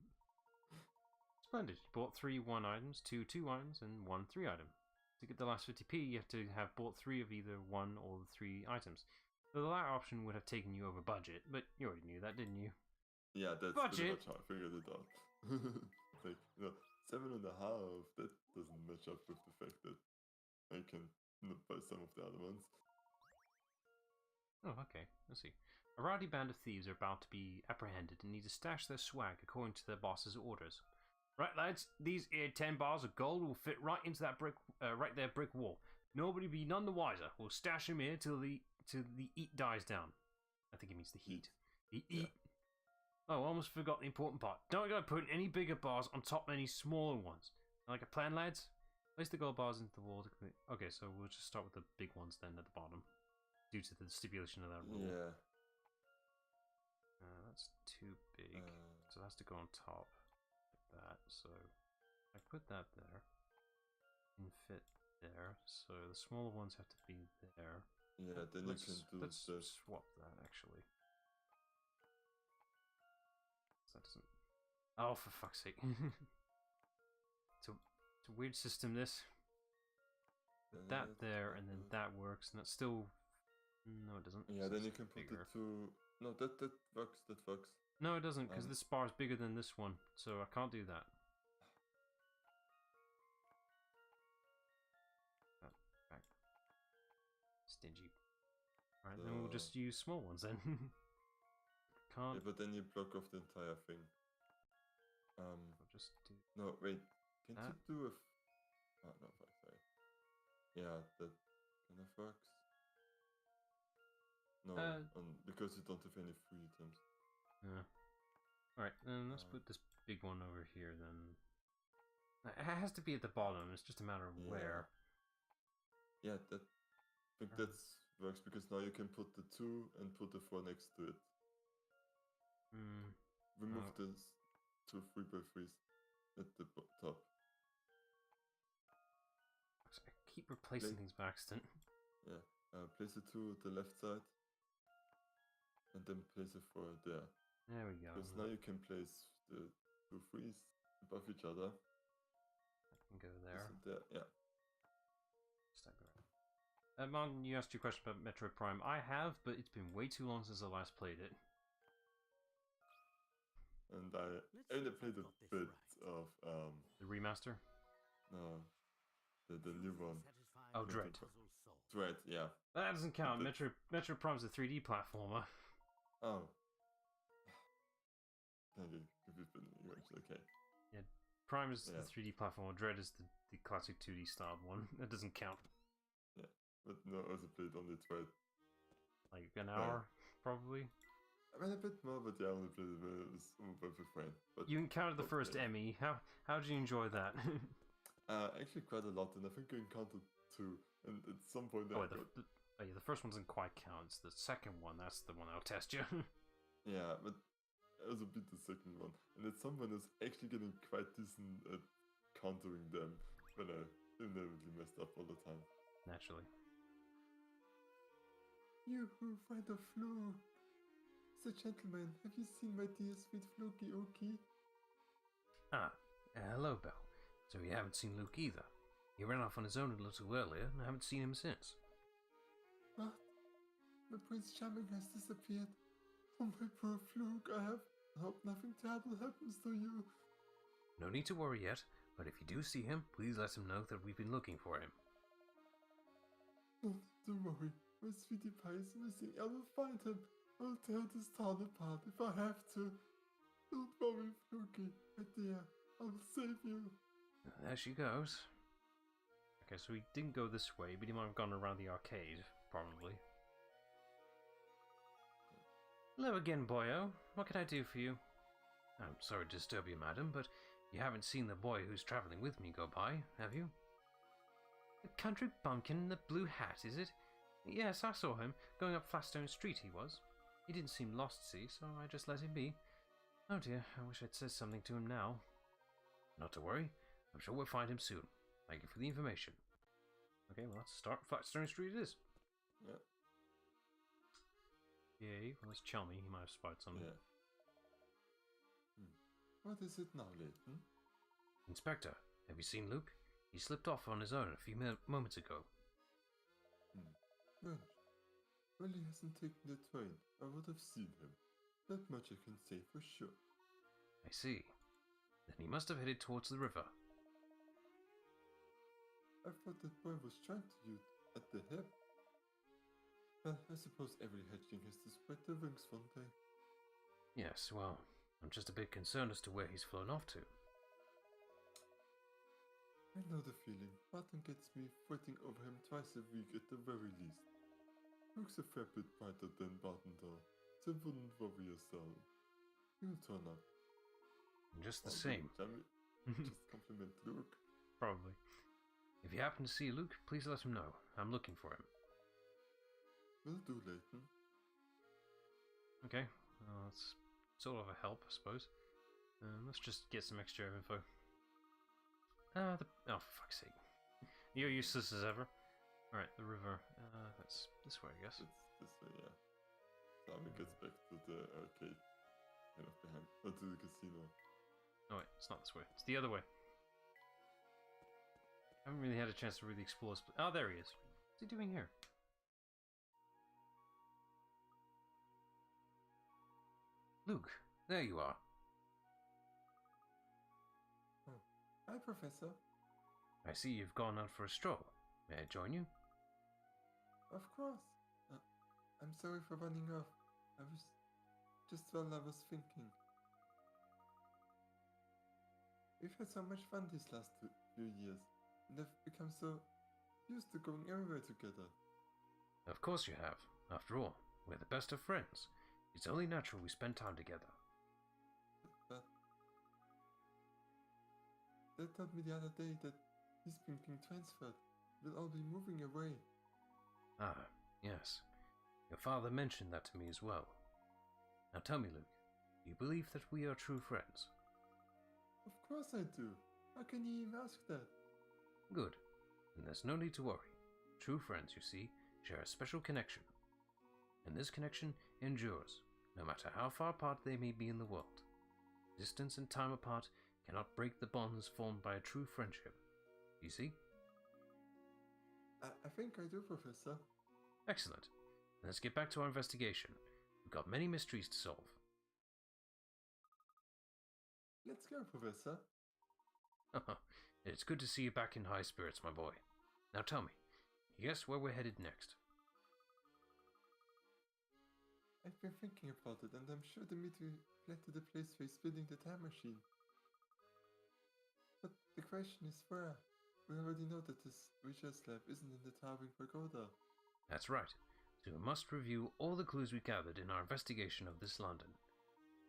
Splendid. You bought 3 1 items, 2 2 items, and 1 3 item. To get the last 50p, you have to have bought 3 of either 1 or 3 items. So the latter option would have taken you over budget, but you already knew that, didn't you? Yeah, that's Budget. pretty much how I figured it out. Like, 7.5, that doesn't match up with the fact that I can buy some of the other ones. Oh, okay. Let's see. A rowdy band of thieves are about to be apprehended and need to stash their swag according to their boss's orders. Right, lads, these here 10 bars of gold will fit right into that brick wall. Nobody be none the wiser. We'll stash them here till the heat dies down. I think it means the heat. The heat. Yeah. Oh, I almost forgot the important part. Don't go putting any bigger bars on top of any smaller ones. Like a plan, lads? Place the gold bars into the wall to complete. Okay, so we'll just start with the big ones then at the bottom, due to the stipulation of that rule. Yeah. That's too big, so it has to go on top like that. So I put that there and fit there. So the smaller ones have to be there. Yeah, then let's, you can do let's this. swap that actually. That doesn't. Oh, for fuck's sake! it's a weird system. This. Put that there, and then that works, and that's still. No, it doesn't. Yeah, So then you it's can put bigger. the 2. No, that works. That works. No, it doesn't, because this bar is bigger than this one, so I can't do that. Back. Stingy. Alright, then we'll just use small ones then. Can't. Yeah, but then you block off the entire thing. I'll just do. No, wait. Can't That? you do a... Oh, no, fuck, sorry. Yeah, that kind of works. No, because you don't have any free items. Yeah. Alright, then let's put this big one over here then. It has to be at the bottom, it's just a matter of where. Yeah, I think that works because now you can put the 2 and put the 4 next to it. Remove the 2 3x3s at the top. I keep replacing things by accident. Yeah, place the 2 at the left side. And then place a 4 there. There we go. Because now you can place the 2 3s above each other. I can go there. There. Yeah. Stack around. Mon, you asked your question about Metroid Prime. I have, but it's been way too long since I last played it. And I only played a bit of the remaster. No, the new one. Oh, Dread. Dread, yeah. That doesn't count. Metroid Prime's a 3D platformer. Oh. Okay. Yeah, Prime is the 3D platformer. Dread is the classic 2D styled one. That doesn't count. Yeah, but no, I also played only Dread. Like an hour, probably. I mean a bit more, but yeah, I only played it with a friend. But you encountered the first Emmy. How did you enjoy that? Actually quite a lot, and I think I encountered 2, and at some point the first one doesn't quite count. It's the second one, that's the one that'll test you. Yeah, but I also beat the second one, and at some point I was actually getting quite decent at countering them, but I inevitably messed up all the time. Naturally. You who find a fluke! Sir Gentleman, have you seen my dear sweet Fluky Oki? Ah, hello, Belle. So you haven't seen Luke either. He ran off on his own a little earlier, and I haven't seen him since. What? My Prince Charming has disappeared. Oh, my poor Fluke, I hope nothing terrible happens to you. No need to worry yet, but if you do see him, please let him know that we've been looking for him. Don't worry, my sweetie pie is missing. I will find him. I'll tear this town apart if I have to. Don't worry, Fluky, my dear. I will save you. There she goes. Okay, so he didn't go this way, but he might have gone around the arcade, probably. Hello again, boyo. What can I do for you? I'm sorry to disturb you, madam, but you haven't seen the boy who's travelling with me go by, have you? The country bumpkin in the blue hat, is it? Yes, I saw him. Going up Flatstone Street he was. He didn't seem lost, see, so I just let him be. Oh dear, I wish I'd said something to him now. Not to worry. I'm sure we'll find him soon. Thank you for the information. Okay, well, let's start. Flatstone Street it is. Yeah. Yay, well, let's tell me. He might have spotted something. Yeah. What is it now, Layton? Inspector, have you seen Luke? He slipped off on his own a few moments ago. Well, he hasn't taken the train. I would have seen him. That much I can say for sure. I see. Then he must have headed towards the river. I thought that boy was trying to you at the hip. Well, I suppose every hatchling has to spread their wings one day. Yes, well, I'm just a bit concerned as to where he's flown off to. I know the feeling. Barton gets me fretting over him twice a week at the very least. Looks a fair bit brighter than Barton though, so wouldn't worry yourself. He'll turn up. Just the same. Just compliment Luke. Probably. If you happen to see Luke, please let him know. I'm looking for him. Will do, Layton. Okay, that's sort of a help, I suppose. Let's just get some extra info. Oh, for fuck's sake. You're useless as ever. Alright, the river. That's this way, I guess. It's this way, yeah. Sammy gets back to the arcade. Kind of behind. Or to the casino. Oh wait, it's not this way. It's the other way. I haven't really had a chance to really explore this. Oh, there he is. What's he doing here? Luke, there you are. Oh. Hi, Professor. I see you've gone out for a stroll. May I join you? Of course. I'm sorry for running off. I was thinking. we've had so much fun these last few years, and have become so used to going everywhere together. Of course you have. After all, we're the best of friends. It's only natural we spend time together. But Dad told me the other day that he's been being transferred. We'll all be moving away. Ah, yes. Your father mentioned that to me as well. Now tell me, Luke, do you believe that we are true friends? Of course I do. How can you even ask that? Good. Then there's no need to worry. True friends, you see, share a special connection. And this connection endures, no matter how far apart they may be in the world. Distance and time apart cannot break the bonds formed by a true friendship. You see? I think I do, Professor. Excellent. Let's get back to our investigation. We've got many mysteries to solve. Let's go, Professor. It's good to see you back in high spirits, my boy. Now tell me, guess where we're headed next? I've been thinking about it, and I'm sure the meteor led to the place where he's building the time machine. But the question is where? We already know that this research lab isn't in the towering pagoda. That's right. So we must review all the clues we gathered in our investigation of this London.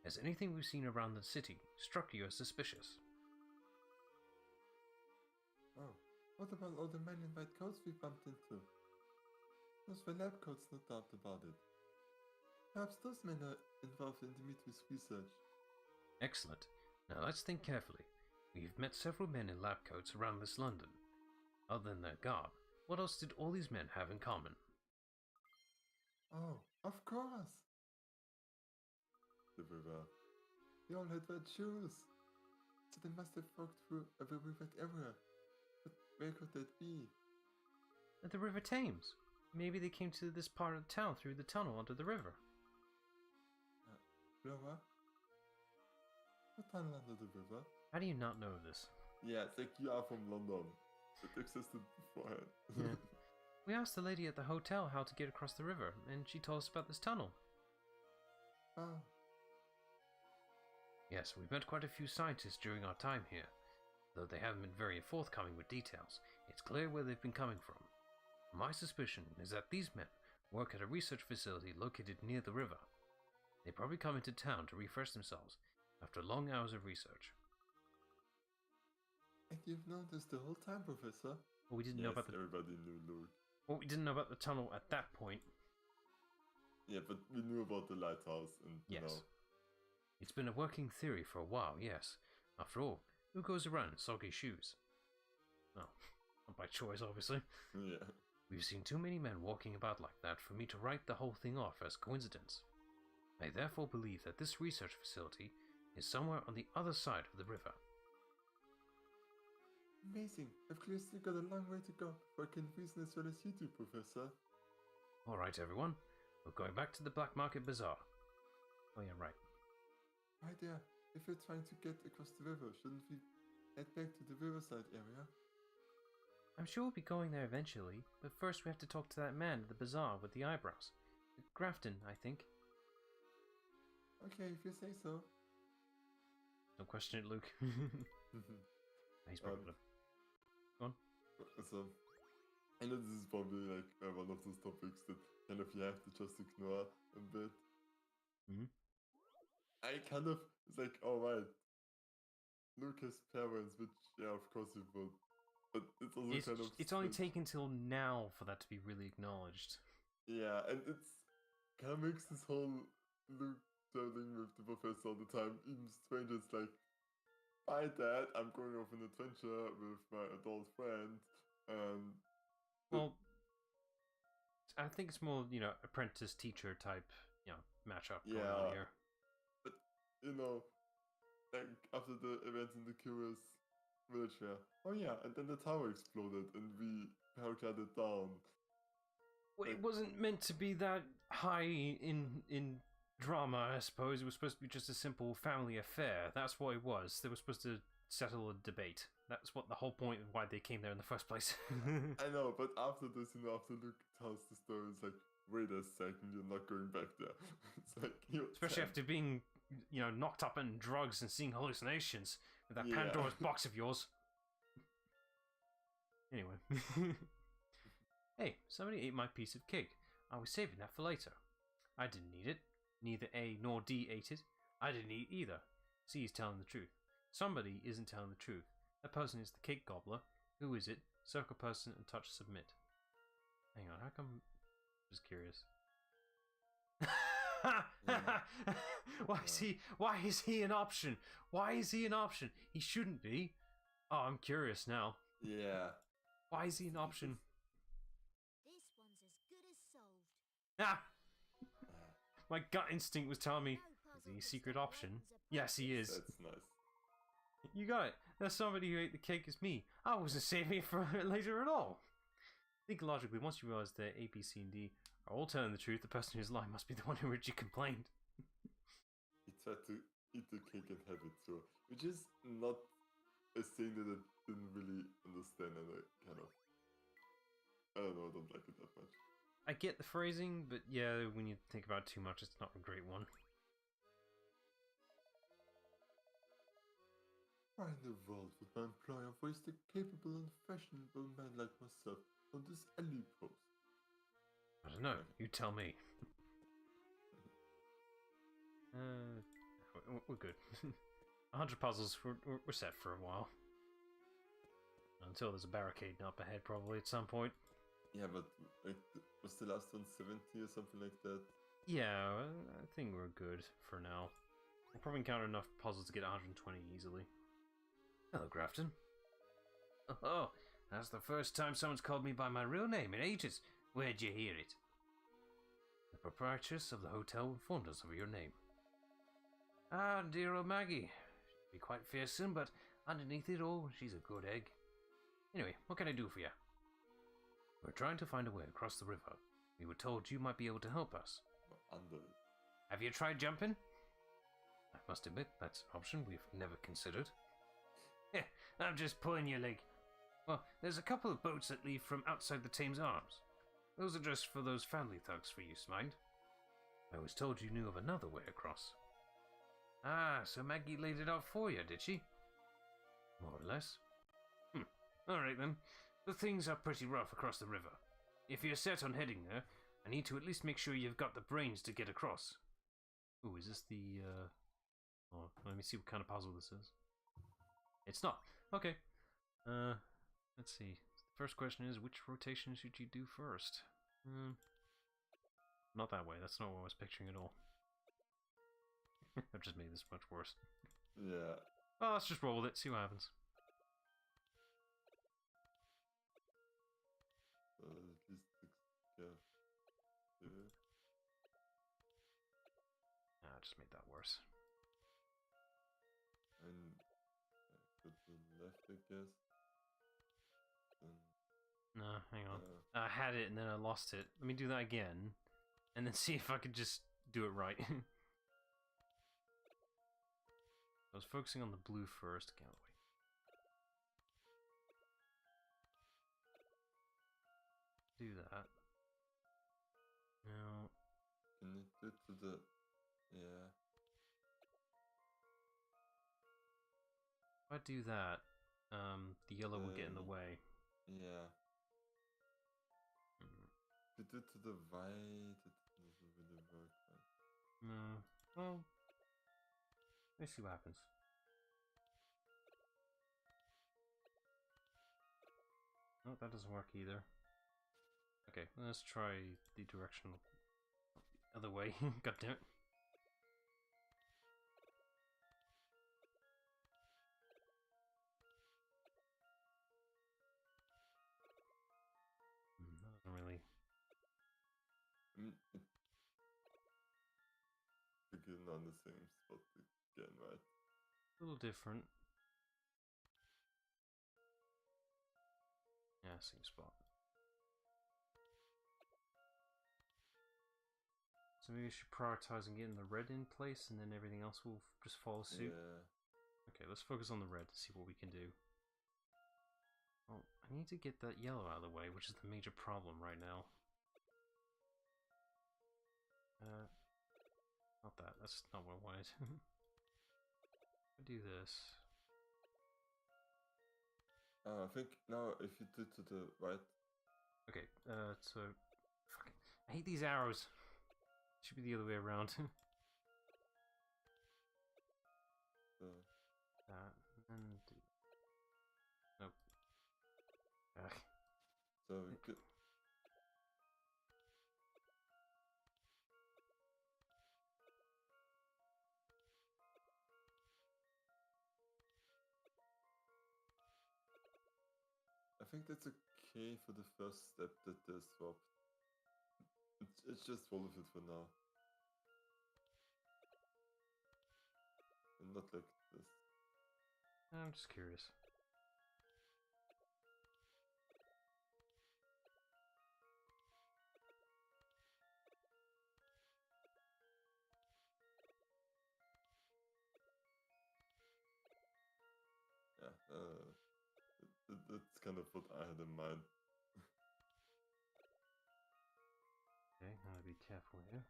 Has anything we've seen around the city struck you as suspicious? Oh, what about all the men in white coats we bumped into? Those were lab coats, no doubt about it. Perhaps those men are involved in Dimitri's research. Excellent. Now let's think carefully. We've met several men in lab coats around this London. Other than their garb, what else did all these men have in common? Oh, of course! The river. They all had red shoes. So they must have walked through a river red area. But where could that be? At the River Thames. Maybe they came to this part of town through the tunnel under the river. River? What tunnel under the river? How do you not know this? Yeah, it's like you are from London. It existed beforehand. Yeah. We asked the lady at the hotel how to get across the river, and she told us about this tunnel. Oh. Yes, we've met quite a few scientists during our time here. Though they haven't been very forthcoming with details, it's clear where they've been coming from. My suspicion is that these men work at a research facility located near the river. They probably come into town to refresh themselves after long hours of research. And you've known this the whole time, Professor? But we didn't know about the... everybody knew, Luke. Well, we didn't know about the tunnel at that point. Yeah, but we knew about the lighthouse and, Yes. you know. It's been a working theory for a while, yes. After all, who goes around in soggy shoes? Well, not by choice, obviously. Yeah. We've seen too many men walking about like that for me to write the whole thing off as coincidence. I therefore believe that this research facility is somewhere on the other side of the river. Amazing. I've clearly still got a long way to go before I can reason as well as you do, Professor. Alright, everyone. We're going back to the Black Market Bazaar. Oh yeah, right. Right there. If we're trying to get across the river, shouldn't we head back to the riverside area? I'm sure we'll be going there eventually, but first we have to talk to that man at the bazaar with the eyebrows. Grafton, I think. Okay, if you say so. Don't question it, Luke. He's probably Go on. So, I know this is probably like one of those topics that kind of you have to just ignore a bit. Mm-hmm. I kind of, it's like, alright, Luke has parents, which, yeah, of course he would. But it's also kind of... It's only taken till now for that to be really acknowledged. Yeah, and it's kind of makes this whole Luke traveling with the professor all the time even stranger. It's like, hi Dad, I'm going off an adventure with my adult friend, and... Well, I think it's more, apprentice-teacher type, matchup going on here. But, like, after the events in the Curious Village Fair, oh yeah, and then the tower exploded, and we paraglided it down. Well, it wasn't meant to be that high in drama, I suppose. It was supposed to be just a simple family affair. That's what it was. They were supposed to settle a debate. That's what the whole point of why they came there in the first place. I know, but after this, after Luke tells the story, it's like, wait a second, you're not going back there. It's like, especially after being, knocked up on drugs and seeing hallucinations. with that Yeah. Pandora's box of yours. Anyway. Hey, somebody ate my piece of cake. I was saving that for later. I didn't eat it. Neither A nor D ate it. I didn't eat either. C is telling the truth. Somebody isn't telling the truth. That person is the cake gobbler. Who is it? Circle person and touch submit. Hang on, how come... Just curious. Why is he an option? Why is he an option? He shouldn't be. Oh, I'm curious now. Yeah. Why is he an option? This one's as good as solved. Ah! My gut instinct was telling me, is he a secret option? Yes, he is. That's nice. You got it. There's somebody who ate the cake as me. I wasn't saving it for later at all. Think logically, once you realize that A, B, C, and D are all telling the truth, the person who's lying must be the one who originally complained. He tried to eat the cake and have it too, which is not a thing that I didn't really understand, and I kind of, I don't know, I don't like it that much. I get the phrasing, but yeah, when you think about it too much, it's not a great one. Find a world with my employer for a capable and fashionable man like myself on this alley post. I don't know. You tell me. We're good. 100 puzzles. We're set for a while. Until there's a barricade up ahead, probably at some point. Yeah, but like, was the last one 70 or something like that? Yeah, I think we're good for now. We'll probably encounter enough puzzles to get 120 easily. Hello, Grafton. Oh, that's the first time someone's called me by my real name in ages. Where'd you hear it? The proprietress of the hotel informed us of your name. Ah, dear old Maggie. She'll be quite fearsome, but underneath it all, she's a good egg. Anyway, what can I do for you? We're trying to find a way across the river. We were told you might be able to help us. Under. Have you tried jumping? I must admit, that's an option we've never considered. Yeah, I'm just pulling your leg. Well, there's a couple of boats that leave from outside the Thames Arms. Those are just for those family thugs for use, mind. I was told you knew of another way across. Ah, so Maggie laid it out for you, did she? More or less. Alright then. The things are pretty rough across the river. If you're set on heading there, I need to at least make sure you've got the brains to get across. Ooh, is this the, Oh, let me see what kind of puzzle this is. It's not. Okay. Let's see. The first question is, which rotation should you do first? Not that way. That's not what I was picturing at all. I've just made this much worse. Yeah. Oh, let's just roll with it, see what happens. At least yeah. Ah, I just made that worse. And go to the left, I guess. Then, No, hang on. I had it and then I lost it. Let me do that again. And then see if I could just do it right. I was focusing on the blue first. Can't wait. Do that. No. can you do to the... Yeah. If I do that, the yellow will get in the way. Yeah. If you do to the right, it doesn't really work. Right? No. Well, let's see what happens. No, that doesn't work either. Okay, let's try the direction other way. God damn it. That doesn't really... I mean, begin on the same spot again, right? A little different. Yeah, same spot. So maybe we should prioritize and getting the red in place, and then everything else will just follow suit. Yeah. Okay, let's focus on the red to see what we can do. Well, I need to get that yellow out of the way, which is the major problem right now. Not that. That's not what I wanted. I do this. I think now if you do to the right. Okay, so... Fuck. I hate these arrows. Should be the other way around. So, That, and do... Nope. Ugh. so good. I think that's okay for the first step that they swapped. It's just all of it for now. And not like this. I'm just curious. Yeah, that's kind of what I had in mind. Okay, I'll be careful here.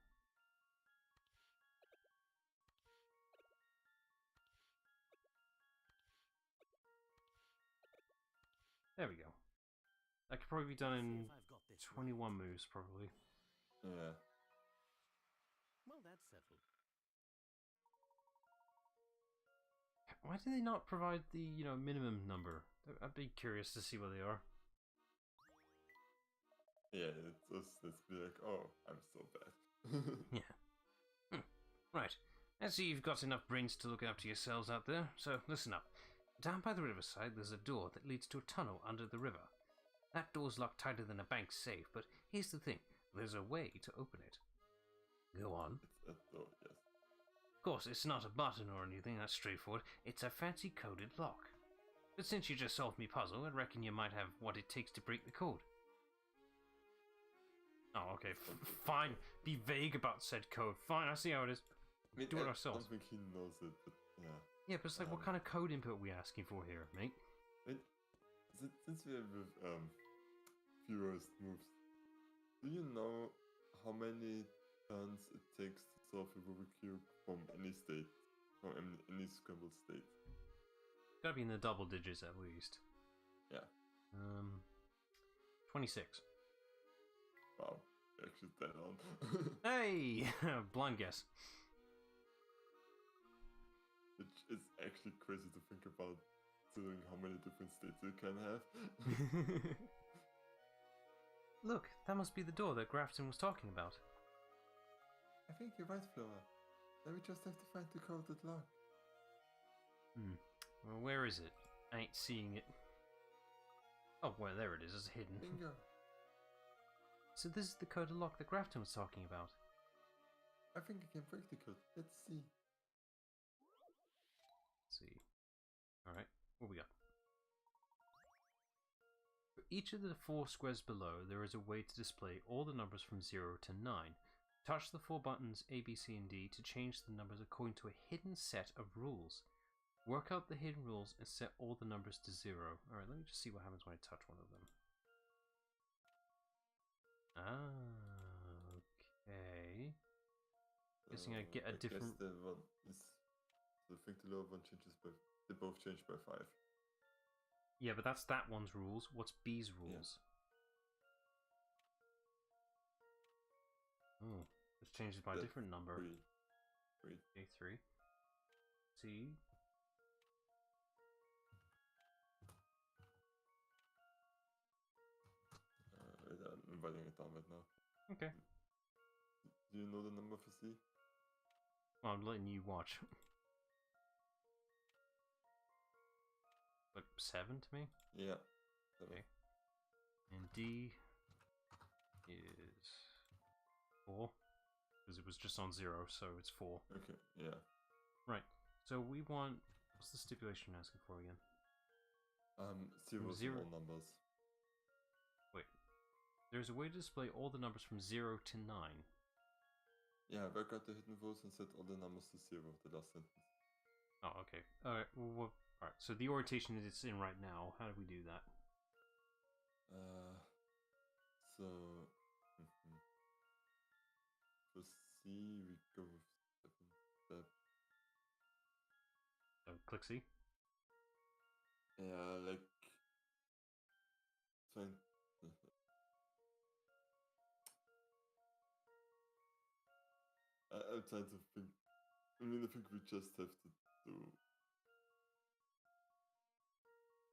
There we go. That could probably be done See in if I've got this 21 right. moves, probably. Yeah. Well, that's settled. Why do they not provide the, minimum number? I'd be curious to see what they are. Yeah, it's just, let's be like, oh, I'm so bad. Yeah. Right. I see you've got enough brains to look after yourselves out there, so listen up. Down by the riverside, there's a door that leads to a tunnel under the river. That door's locked tighter than a bank safe, but here's the thing. There's a way to open it. Go on. It's a door, yes. Of course, it's not a button or anything, that's straightforward. It's a fancy coded lock. But since you just solved me puzzle, I reckon you might have what it takes to break the code. Oh, okay, fine. Be vague about said code. Fine, I see how it is. I mean, Do it I ourselves. don't think he knows it, but yeah. Yeah, but it's like, what kind of code input are we asking for here, mate? Since we have fewest moves, do you know how many turns it takes to solve a Rubik's Cube from any state? From any scrambled state? Gotta be in the double digits at least. Yeah. 26. Wow. Actually dead on. Hey! Blind guess. Which is actually crazy to think about, considering how many different states you can have. Look, that must be the door that Grafton was talking about. I think you're right, Flora. Now we just have to find the coded lock. Well, where is it? I ain't seeing it. Oh, well, there it is. It's hidden. Bingo. So this is the coded lock that Grafton was talking about. I think I can break the code. Let's see. Let's see. Alright, what we got? For each of the 4 squares below, there is a way to display all the numbers from 0 to 9. Touch the 4 buttons A, B, C, and D to change the numbers according to a hidden set of rules. Work out the hidden rules and set all the numbers to 0. Alright, let me just see what happens when I touch one of them. Ah, okay. Guessing I get a different... I guess the one is... So I think the lower one changes by... They both change by 5. Yeah, but that's that one's rules. What's B's rules? Yeah. Oh, this changes by a different number. 3. Okay, 3. C. I'm writing it down right now. Okay. Do you know the number for C? Well, I'm letting you watch. Like 7 to me? Yeah. Okay. And D is 4. Because it was just on 0, so it's 4. Okay, yeah. Right. So we want... What's the stipulation you're asking for again? Zeros zero- and all numbers. Wait. There's a way to display all the numbers from 0 to 9. Yeah, work out the hidden rules and set all the numbers to 0, the last sentence. Oh, okay. Alright, well, alright, so the orientation it's in right now, how do we do that? So... For C, we go with 7 steps. So, click C. Yeah, like... I'm trying to think. I mean, I think we just have to do.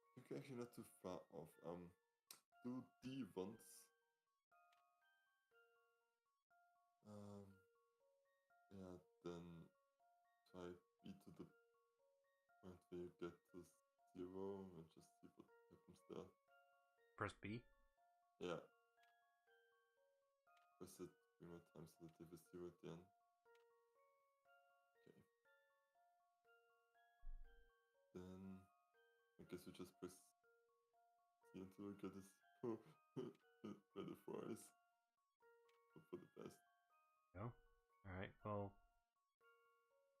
I think we're actually not too far off. Do D once. Yeah, then try B to the point where you get to 0 and just see what happens there. Press B. Yeah. Press it 3 more times so that there is 0 at the end. Okay. Then I guess we just press C until we get this where the 4 is. Hope for the best. Go. Alright, well.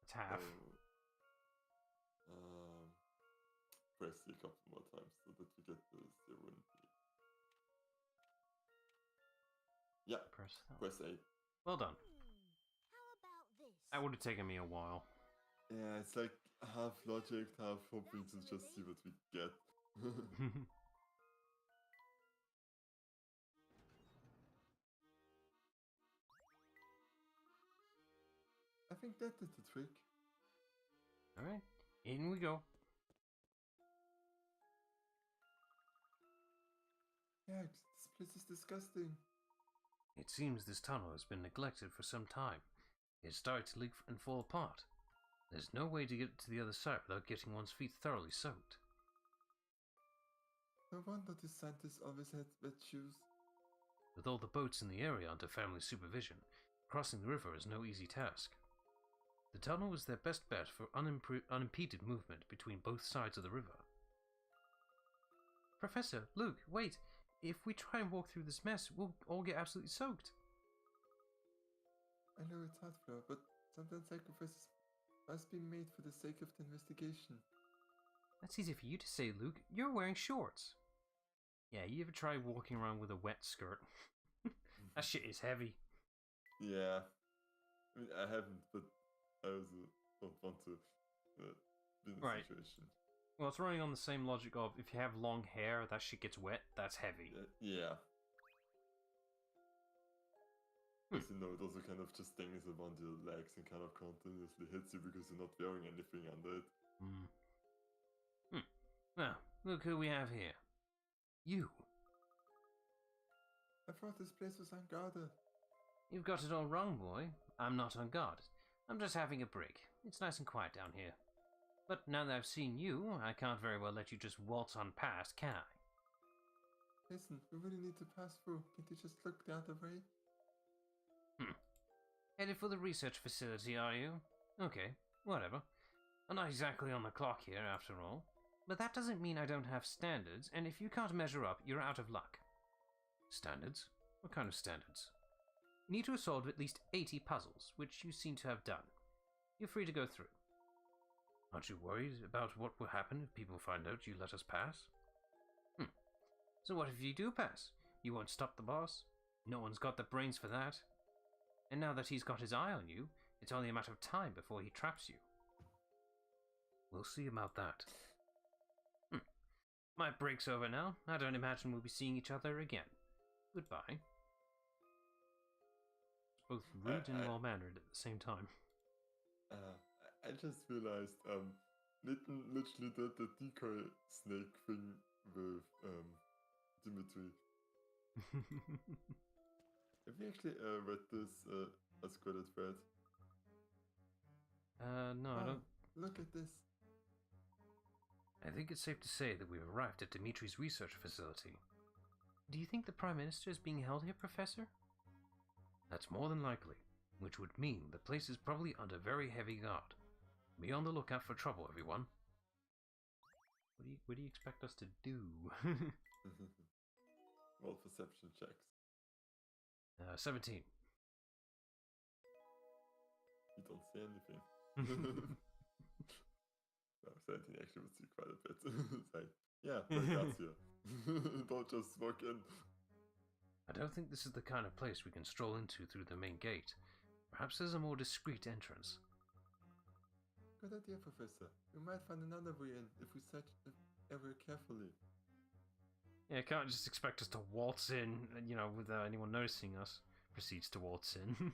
It's half. Press C a couple more times so that we get the 0 and B. Yeah, press A. Well done. How about this? That would have taken me a while. Yeah, it's like half logic, half hoping to just see what we get. I think that did the trick. Alright, in we go. Yeah, this place is disgusting. It seems this tunnel has been neglected for some time. It started to leak and fall apart. There's no way to get to the other side without getting one's feet thoroughly soaked. No wonder the scientists always had wet shoes. With all the boats in the area under family supervision, crossing the river is no easy task. The tunnel was their best bet for unimpeded movement between both sides of the river. Professor, Luke, wait! If we try and walk through this mess, we'll all get absolutely soaked. I know it's hard, Flo, but sometimes sacrifices must be made for the sake of the investigation. That's easy for you to say, Luke. You're wearing shorts. Yeah, you ever try walking around with a wet skirt? That shit is heavy. Yeah. I mean, I haven't, but I also don't want to be in a situation. Well, it's running on the same logic of if you have long hair, that shit gets wet, that's heavy. Yeah. Because you know, it also kind of just stings around your legs and kind of continuously hits you because you're not wearing anything under it. Now, look who we have here. You. I thought this place was unguarded. You've got it all wrong, boy. I'm not unguarded. I'm just having a break. It's nice and quiet down here. But now that I've seen you, I can't very well let you just waltz on past, can I? Listen, we really need to pass through. Can't you just look the other way? Headed for the research facility, are you? Okay, whatever. I'm not exactly on the clock here, after all. But that doesn't mean I don't have standards, and if you can't measure up, you're out of luck. Standards? What kind of standards? You need to have solved at least 80 puzzles, which you seem to have done. You're free to go through. Aren't you worried about what will happen if people find out you let us pass? So what if you do pass? You won't stop the boss? No one's got the brains for that. And now that he's got his eye on you, it's only a matter of time before he traps you. We'll see about that. My break's over now. I don't imagine we'll be seeing each other again. Goodbye. It's both rude and well-mannered at the same time. I just realized, Layton literally did the decoy snake thing with, Dimitri. Have you actually, read this, Unsquared thread? No, I don't. Look at this. I think it's safe to say that we've arrived at Dimitri's research facility. Do you think the Prime Minister is being held here, Professor? That's more than likely, which would mean the place is probably under very heavy guard. Be on the lookout for trouble, everyone. What do you expect us to do? Well, perception checks. 17. You don't say anything. No, 17 actually would see quite a bit. It's like, yeah, that's here. Don't just walk in. I don't think this is the kind of place we can stroll into through the main gate. Perhaps there's a more discreet entrance. Good idea, Professor. We might find another way in if we search the area carefully. Yeah, can't just expect us to waltz in, without anyone noticing us. Proceeds to waltz in.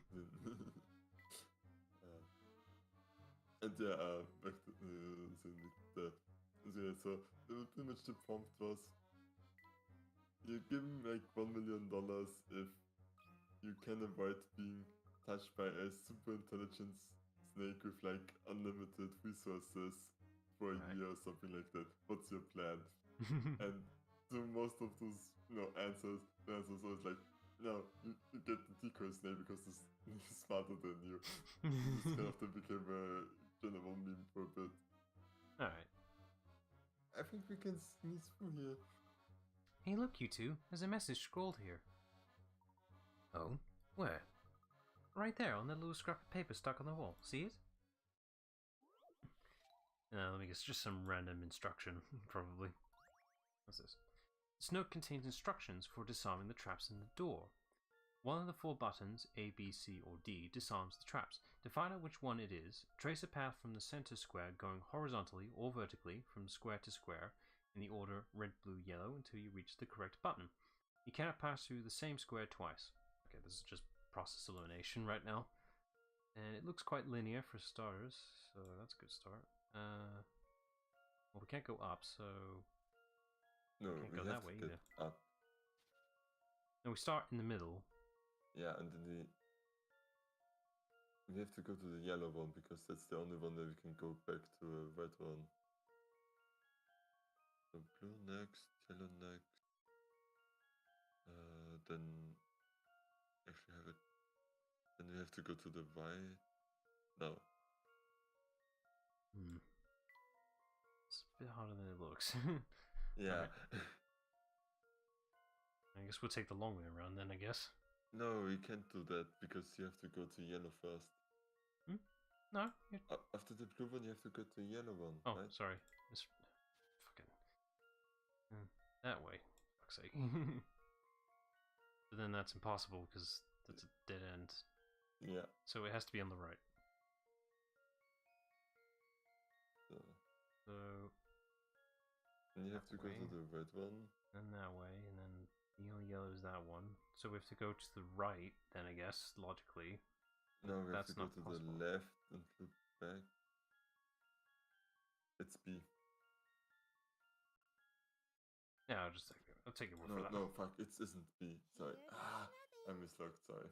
And yeah, back to so pretty much the prompt was you give him like $1 million if you can avoid being touched by a super intelligence snake with like unlimited resources for a year or something like that. What's your plan? And to most of those, answers, the answer was always like, no, you get the decoy snake because it's smarter than you. This kind of became a general meme for a bit. Alright. I think we can sneeze through here. Hey, look, you two. There's a message scrolled here. Oh? Where? Right there, on that little scrap of paper stuck on the wall. See it? Let me guess, just some random instruction, probably. What's this? This note contains instructions for disarming the traps in the door. One of the 4 buttons, A, B, C, or D, disarms the traps. To find out which one it is, trace a path from the center square going horizontally or vertically from square to square in the order red, blue, yellow until you reach the correct button. You cannot pass through the same square twice. Okay, this is just process elimination right now. And it looks quite linear for starters, so that's a good start. Well, we can't go up, so... No, can't we go have that way to get either. up. No, we start in the middle. Yeah, and then we have to go to the yellow one because that's the only one that we can go back to a red one. So blue next, yellow next. Then actually have it. Then we have to go to the white. No. It's a bit harder than it looks. Yeah. I guess we'll take the long way around then, I guess. No, we can't do that because you have to go to yellow first. No. After the blue one, you have to go to the yellow one. Oh, right? sorry. It's fucking that way. Fuck's sake. But then that's impossible because that's a dead end. Yeah. So it has to be on the right. So and you have to go to the red one. And that way, and then yellow is that one. So we have to go to the right, then I guess, logically. No, we have That's to go not to possible. the left and look back. It's B. Yeah, I'll take your word for that. No, fuck, it isn't B. Sorry. I mislooked, sorry.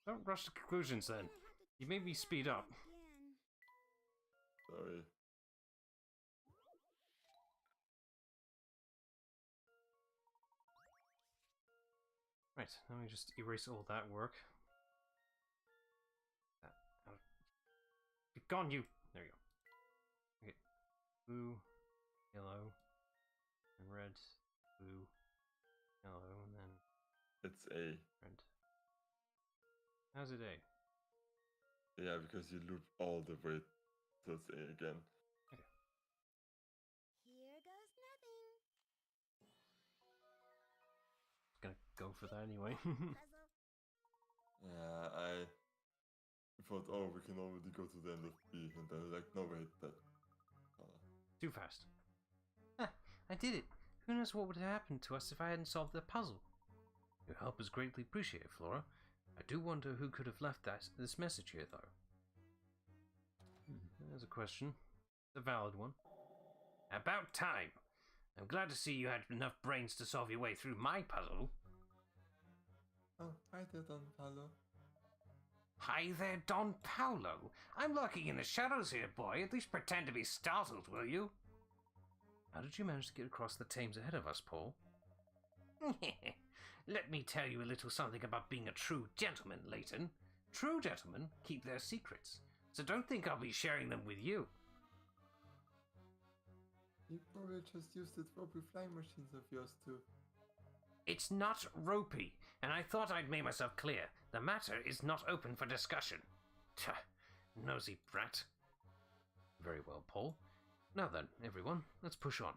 Don't rush to conclusions then. You made me speed up. Sorry. Right, let me just erase all that work. Be gone, you! There you go. Okay. Blue, yellow, and red, blue, yellow, and then It's A. red. How's it A? Yeah, because you loop all the way towards A again. Okay. Here goes nothing. Gonna go for that anyway. Puzzle. Yeah, I thought, oh, we can already go to the end of B, and then like, no, wait, that. Too fast. I did it! Who knows what would have happened to us if I hadn't solved the puzzle? Your help is greatly appreciated, Flora. I do wonder who could have left this message here, though. There's a question. A valid one. About time! I'm glad to see you had enough brains to solve your way through my puzzle. Oh, hi there, Don Paolo. Hi there, Don Paolo. I'm lurking in the shadows here, boy. At least pretend to be startled, will you? How did you manage to get across the Thames ahead of us, Paul? Let me tell you a little something about being a true gentleman, Layton. True gentlemen keep their secrets, so don't think I'll be sharing them with you. You probably just used it for flying machines of yours too. It's not ropey, and I thought I'd made myself clear. The matter is not open for discussion. Tuh, nosy brat. Very well, Paul. Now then, everyone, let's push on.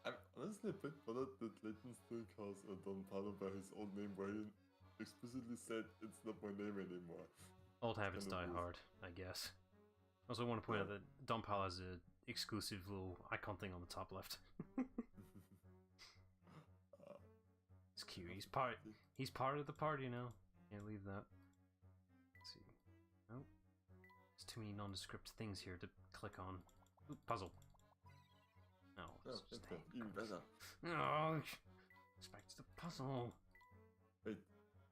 I'm honestly a bit bothered that Layton still calls Don Paolo by his old name, where he explicitly said it's not my name anymore. Old habits die hard, I guess. Also, I want to point out that Don Paolo has an exclusive little icon thing on the top left. It's cute. He's part of the party now. Can't leave that. Let's see. Nope. too many nondescript things here to click on. Ooh, puzzle. No, Oh, it's just okay, even better. No, expect the puzzle. Wait,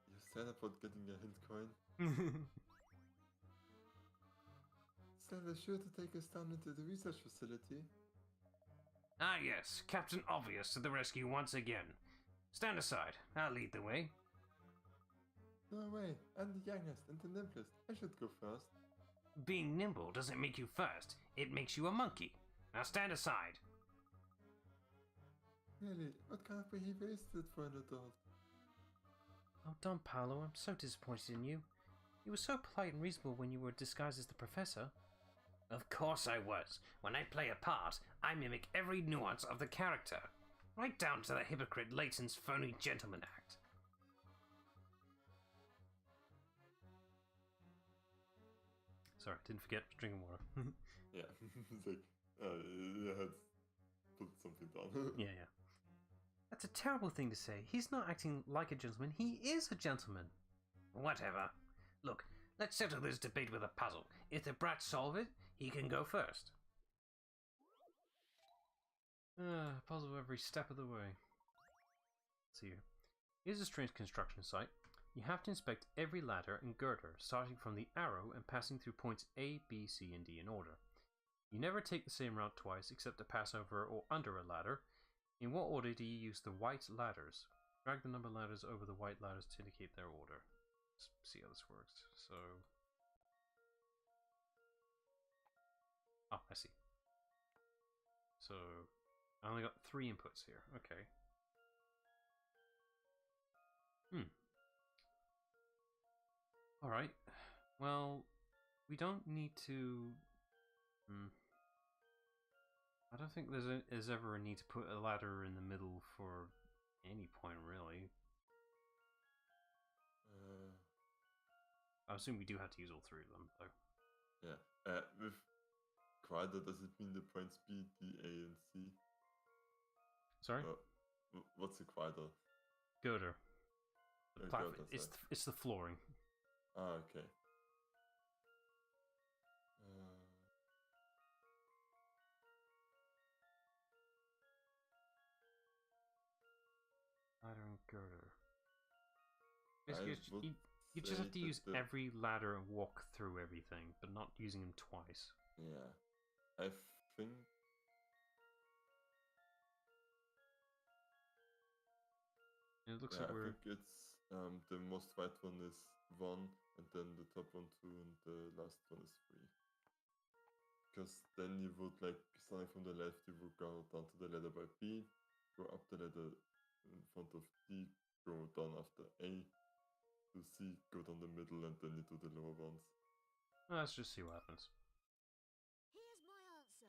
you said about getting a hint coin? Send us sure to take us down into the research facility. Ah yes, Captain Obvious to the rescue once again. Stand aside, I'll lead the way. No way, I'm the youngest and the nimblest. I should go first. Being nimble doesn't make you first, it makes you a monkey. Now stand aside. Really, what kind of behavior is that for an adult? Oh, Don Paolo, I'm so disappointed in you. You were so polite and reasonable when you were disguised as the professor. Of course I was. When I play a part, I mimic every nuance of the character. Right down to the hypocrite Layton's phony gentleman act. Sorry, didn't forget drinking water. Yeah, it's like, you had put something down. Yeah. That's a terrible thing to say. He's not acting like a gentleman. He is a gentleman. Whatever. Look, let's settle this debate with a puzzle. If the brats solve it, he can go first. Puzzle every step of the way. Let's see here. Here's a strange construction site. You have to inspect every ladder and girder, starting from the arrow and passing through points A, B, C, and D in order. You never take the same route twice except to pass over or under a ladder. In what order do you use the white ladders? Drag the number of ladders over the white ladders to indicate their order. Let's see how this works. So... oh, I see. So, I only got 3 inputs here. Okay. Alright. Well, we don't need to... I don't think there's ever a need to put a ladder in the middle for any point, really. I assume we do have to use all 3 of them, though. Yeah. With quadra, does it mean the points B, D, A, and C? Sorry? What's a quadra? Girder. The platform. Girder, It's the flooring. Ah, okay. Ladder and girder. Basically, you just have to use every ladder and walk through everything, but not using them twice. Yeah. I think... it looks like we're... I think it's... the most white one is 1, and then the top one 2, and the last one is 3. Because then you would, like, starting from the left, you would go down to the ladder by B, go up the ladder in front of D, go down after A, to C, go down the middle, and then you do the lower ones. Let's just see what happens. Here's my answer.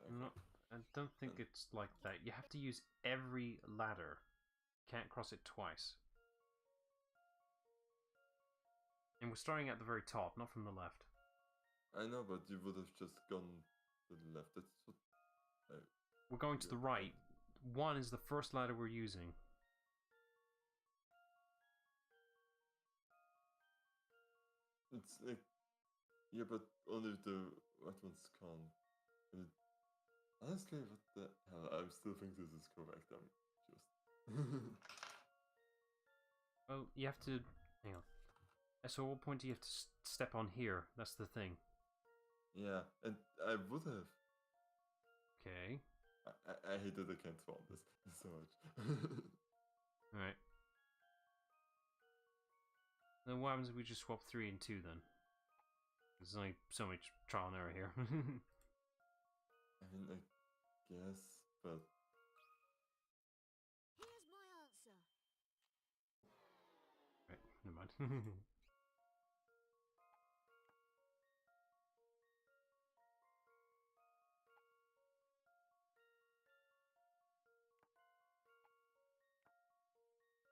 Okay. No, I don't think it's like that. You have to use every ladder. Can't cross it twice. And we're starting at the very top, not from the left. I know, but you would have just gone to the left. That's what we're going to the right. 1 is the first ladder we're using. It's like... yeah, but only the white ones can't. Honestly, what the hell? I still think this is correct. I'm just... Well, you have to... hang on. So at what point do you have to step on here? That's the thing. Yeah, and I would have. Okay. I hate that I can't spawn this so much. Alright. Then what happens if we just swap 3 and 2 then? There's only so much trial and error here. I mean, I guess, but... Here's my answer. Right, never mind.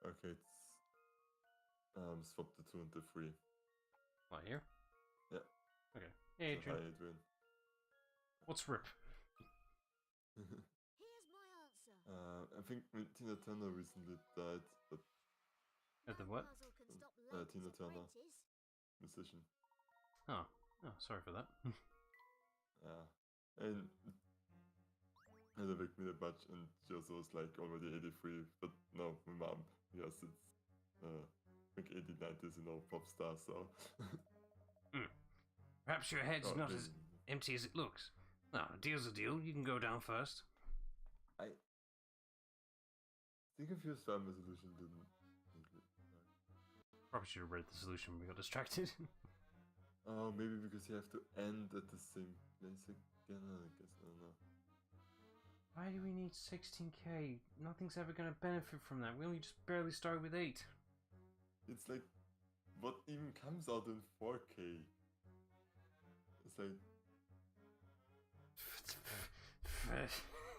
Okay, it's swap the 2 and the 3. What, here? Yeah. Okay. Hey, So, Adrian. hi, Adrian. What's RIP? Here's my answer. I think Tina Turner recently died, but At the what? Puzzle can stop Tina Layton's Turner. apprentice. musician. Oh, sorry for that. Yeah. And had affected me that much, and she also was like already 83, but no, my mom, yes, it's like 89 is, pop star, so. Perhaps your head's Oh, not as empty as it looks. No, a deal's a deal. You can go down first. I think if your spam resolution didn't. Probably should have read the solution when we got distracted. Oh, maybe because you have to end at the same place again, I guess, I don't know. Why do we need 16k? Nothing's ever gonna benefit from that. We only just barely started with 8. It's like, what even comes out in 4K? It's like,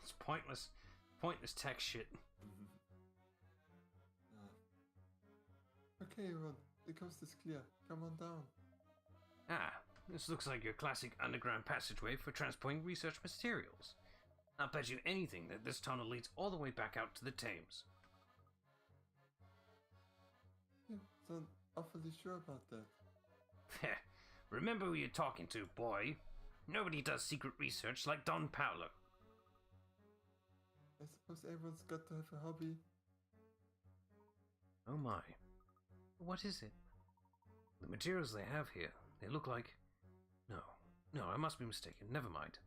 It's pointless. Pointless tech shit. okay, Ron, the coast is clear. Come on down. Ah, this looks like your classic underground passageway for transporting research materials. I'll bet you anything that this tunnel leads all the way back out to the Thames. You sound awfully sure about that. Remember who you're talking to, boy. Nobody does secret research like Don Paolo. I suppose everyone's got to have a hobby. Oh my. What is it? The materials they have here, they look like... No, I must be mistaken. Never mind.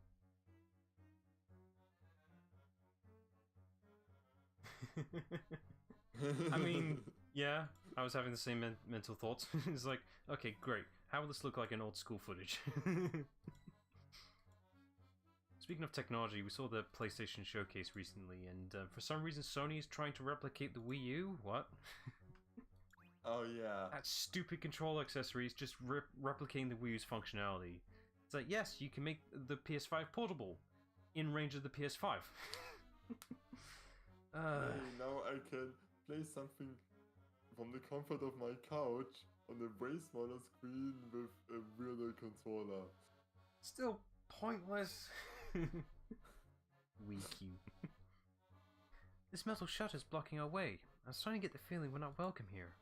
I mean, yeah, I was having the same mental thoughts. It's like, okay, great. How will this look like in old school footage? Speaking of technology, we saw the PlayStation showcase recently, and for some reason Sony is trying to replicate the Wii U. What? Oh yeah. That stupid control accessory is just replicating the Wii U's functionality. It's like, yes, you can make the PS5 portable in range of the PS5. Hey, now I can play something from the comfort of my couch on a way smaller screen with a weirder controller. Still pointless. Wii Q. This metal shutter's blocking our way. I'm starting to get the feeling we're not welcome here.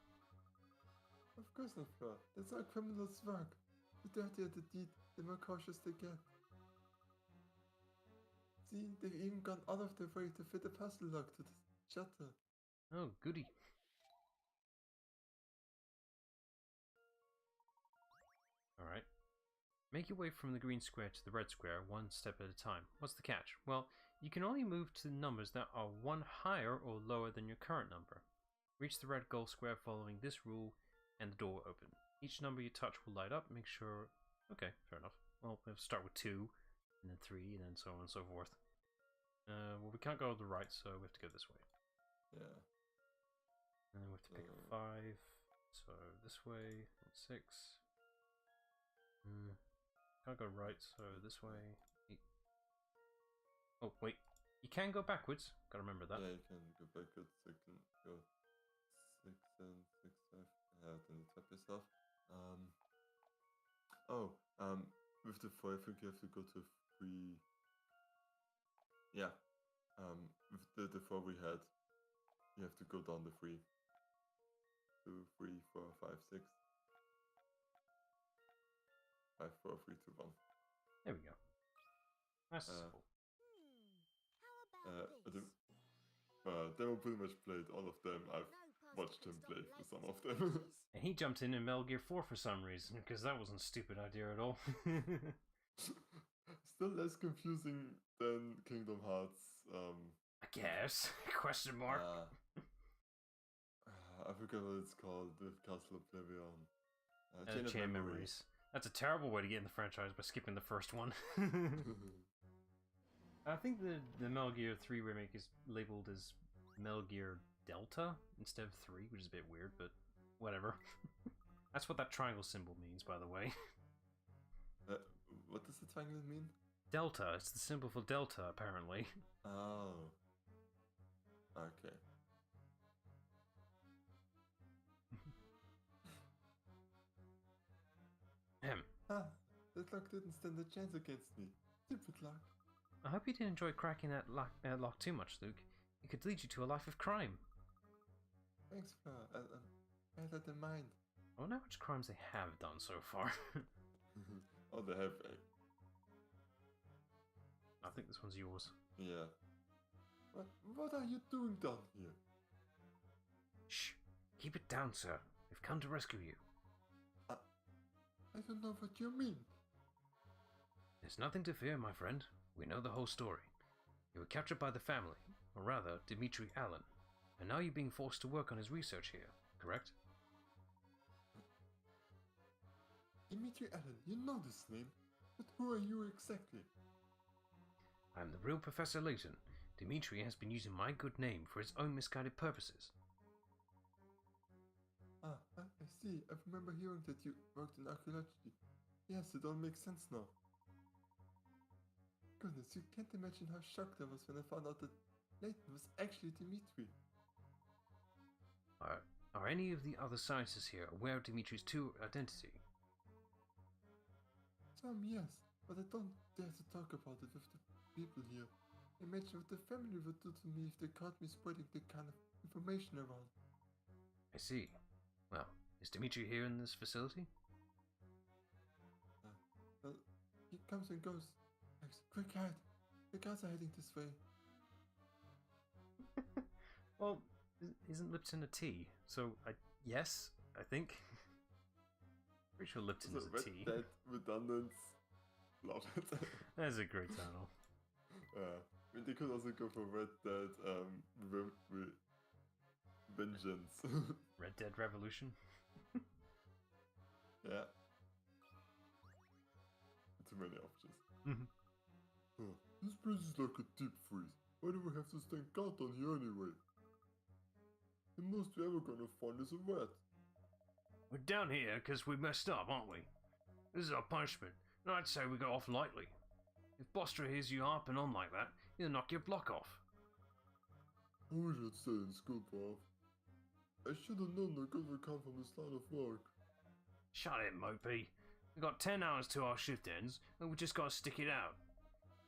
Of course not, Fur. That's how criminals work. The dirtier the deed, the more cautious they get. See, they've even gone out of their way to fit a puzzle lock to the shutter. Oh, goody. Alright. Make your way from the green square to the red square one step at a time. What's the catch? Well, you can only move to numbers that are one higher or lower than your current number. Reach the red goal square following this rule and the door will open. Each number you touch will light up. Make sure... Okay, fair enough. Well, we'll start with 2, and then 3, and then so on and so forth. Well, we can't go to the right, so we have to go this way. Yeah. And then we have to pick a 5. So this way, and 6. Can't go right, so this way. 8. Oh, wait. You can go backwards. Gotta remember that. Yeah, you can go backwards. You can go 6 and 6, 5. Then you tap yourself. With the 4, I think you have to go to 3. Yeah. With the 4 we had, you have to go down the 3. 2, 3, 4, 5, 6. 5, 4, 3, 2, 1. There we go. That's simple. How about this? They were pretty much played all of them. I've No watched him person play can for stop some of late them. messages. And he jumped in Metal Gear 4 for some reason, because that wasn't a stupid idea at all. Still less confusing than Kingdom Hearts. I guess. Question mark. I forget what it's called. The Castle Oblivion. Chain of Memories. That's a terrible way to get in the franchise by skipping the first one. I think the Metal Gear 3 remake is labeled as Metal Gear Delta instead of 3, which is a bit weird, but whatever. That's what that triangle symbol means, by the way. What does the triangle mean? Delta. It's the symbol for Delta, apparently. Oh. Okay. That lock didn't stand a chance against me. Stupid lock. I hope you didn't enjoy cracking that lock too much, Luke. It could lead you to a life of crime. Thanks for I had that in mind. I wonder how much crimes they have done so far. Oh, they have. I think this one's yours. Yeah. What are you doing down here? Shh! Keep it down, sir. We've come to rescue you. I don't know what you mean. There's nothing to fear, my friend. We know the whole story. You were captured by the family, or rather, Dimitri Allen, and now you're being forced to work on his research here, correct? Dimitri Allen, you know this name, but who are you exactly? I'm the real Professor Layton. Dimitri has been using my good name for his own misguided purposes. I see. I remember hearing that you worked in archaeology. Yes, it all makes sense now. Goodness, you can't imagine how shocked I was when I found out that Layton was actually Dimitri. Are any of the other scientists here aware of Dimitri's true identity? Some, yes, but I don't dare to talk about it with the people here. Imagine what the family would do to me if they caught me spreading that kind of information around. I see. Well, is Dimitri here in this facility? Well, he comes and goes. Max, quick hide! The guards are heading this way. Well, isn't Lipton a tea? So, yes, I think. Pretty sure Lipton is a Red tea. Dead Redundant. Love it. That's a great title. I mean, they could also go for Red Dead Vengeance. Red Dead Revolution? Yeah. Too many options. This place is like a deep freeze. Why do we have to stand guard down here anyway? The most we're ever gonna find is a rat. We're down here because we messed up, aren't we? This is our punishment, and I'd say we go off lightly. If Bostra hears you harping on like that, he'll knock your block off. I wish I'd stayed in school, Bob. I should have known the good would come from this line of work. Shut it, Mopey. We've got 10 hours till our shift ends, and we just gotta stick it out.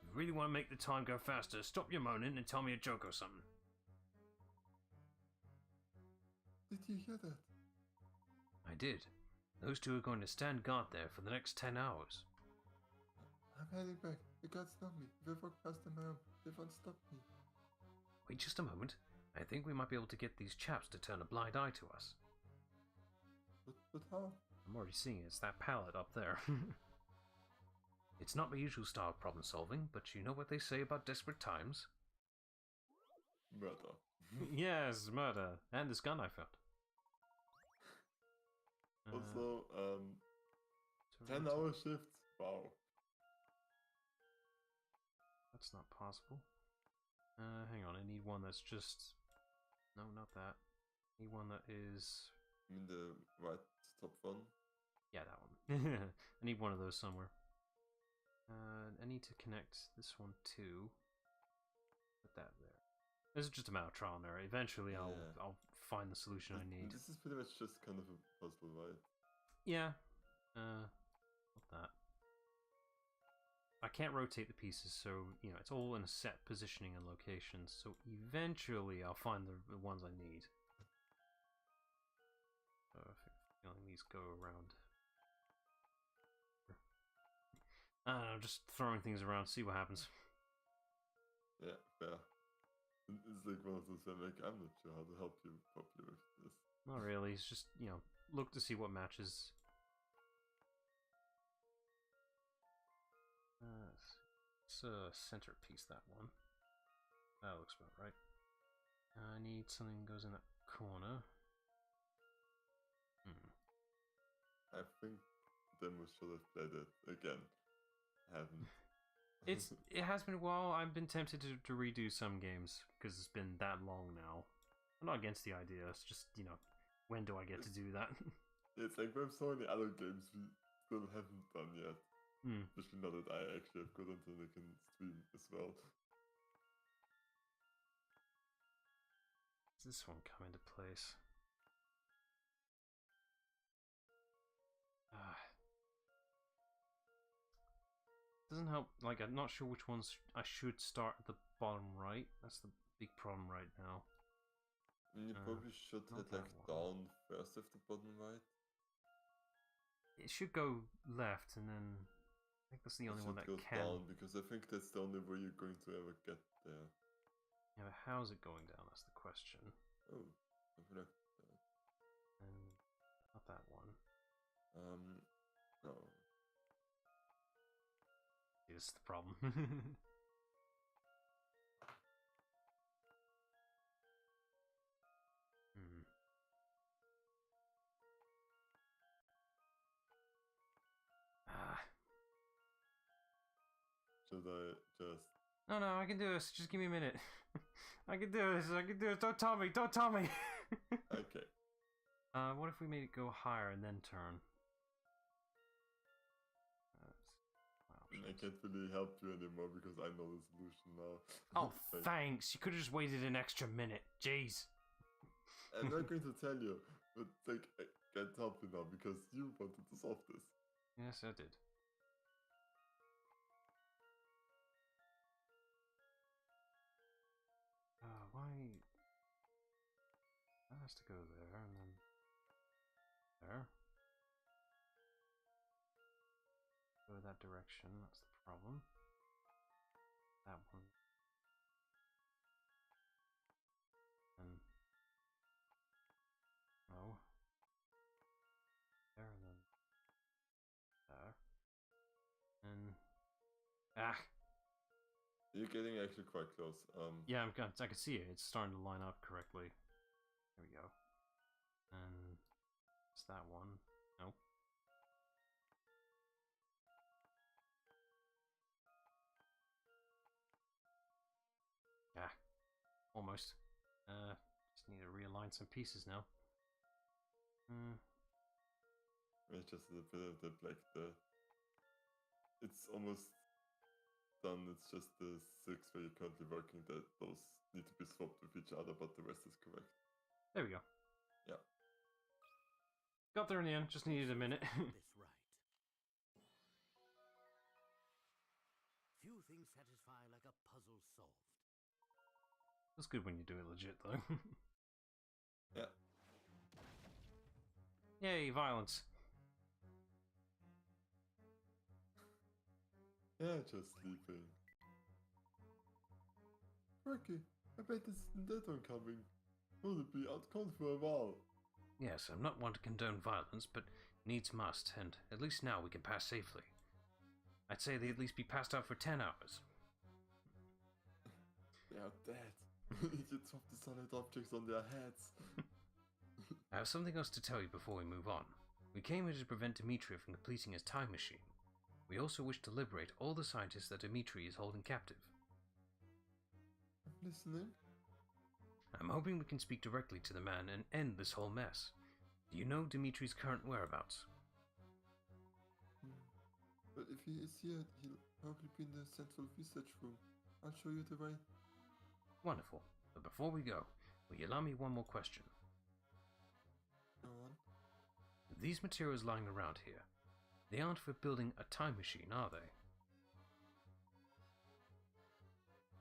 If you really want to make the time go faster, stop your moaning and tell me a joke or something. Did you hear that? I did. Those two are going to stand guard there for the next 10 hours. I'm heading back. The guards know me. If I walk past them around, they won't stop me. Wait just a moment. I think we might be able to get these chaps to turn a blind eye to us. But how? I'm already seeing it. It's that pallet up there. It's not my usual style of problem solving, but you know what they say about desperate times? Murder. Yes, murder. And this gun I found. Also, 10-hour shifts? Wow. That's not possible. Hang on, I need one that's just... No, not that. I need one that is... You mean the right top one? Yeah, that one. I need one of those somewhere. I need to connect this one too. Put that there. This is just a matter of trial and error. Eventually, I'll find the solution I need. This is pretty much just kind of a puzzle, right? Yeah. Not that. I can't rotate the pieces, so it's all in a set positioning and location. So eventually, I'll find the ones I need. Feeling these go around. I don't know, just throwing things around, see what happens. Yeah, fair. It's like one of those where I'm like, I'm not sure how to help you properly with this. Not really, it's just, look to see what matches. It's a centerpiece, that one. That looks about right. I need something that goes in that corner. I think Demo should have played it again. I haven't. It has been a while. I've been tempted to redo some games because it's been that long now. I'm not against the idea. It's just when do I get to do that? It's like we have so many other games we still haven't done yet. Especially now that I actually have good internet and can stream as well. Does this one come into place? Doesn't help. Like, I'm not sure which ones I should start at the bottom right. That's the big problem right now. You probably should hit like one. down first of the bottom right. It should go left, and then I think that's the only one that goes can. down, because I think that's the only way you're going to ever get there. Yeah, but how's it going down? That's the question. Oh, I feel like And not that one. no. See, this is the problem. Hmm. Ah. Should I just... No, I can do this. Just give me a minute. I can do this. I can do it. Don't tell me. Don't tell me. Okay. What if we made it go higher and then turn? I can't really help you anymore because I know the solution now. Oh, Like, thanks. You could have just waited an extra minute. Jeez. I'm not going to tell you, but like, I can't help you now because you wanted to solve this. Yes, I did. Why? That has to go there and then there. Go that direction. That's the problem. That one. And no. There and then there. And You're getting actually quite close. yeah, I can see it. It's starting to line up correctly. There we go. And it's that one. Nope. Almost. Just need to realign some pieces now. It's just a bit of it's almost done. It's just the 6 where you're currently working that those need to be swapped with each other, but the rest is correct. There we go. Yeah. Got there in the end, just needed a minute. This right. Few things satisfy like a puzzle solved. That's good when you do it legit, though. Yeah. Yay, violence. Yeah, just sleeping. Ricky, I bet this isn't that one coming. Will it be outcome for a while? Yes, I'm not one to condone violence, but needs must, and at least now we can pass safely. I'd say they at least be passed out for 10 hours. They are dead. You drop the solid objects on their heads. I have something else to tell you before we move on. We came here to prevent Dimitri from completing his time machine. We also wish to liberate all the scientists that Dimitri is holding captive. I'm listening. I'm hoping we can speak directly to the man and end this whole mess. Do you know Dimitri's current whereabouts? But if he is here, he'll probably be in the central research room. I'll show you the way. Wonderful. But before we go, will you allow me one more question? Go on. These materials lying around here, they aren't for building a time machine, are they?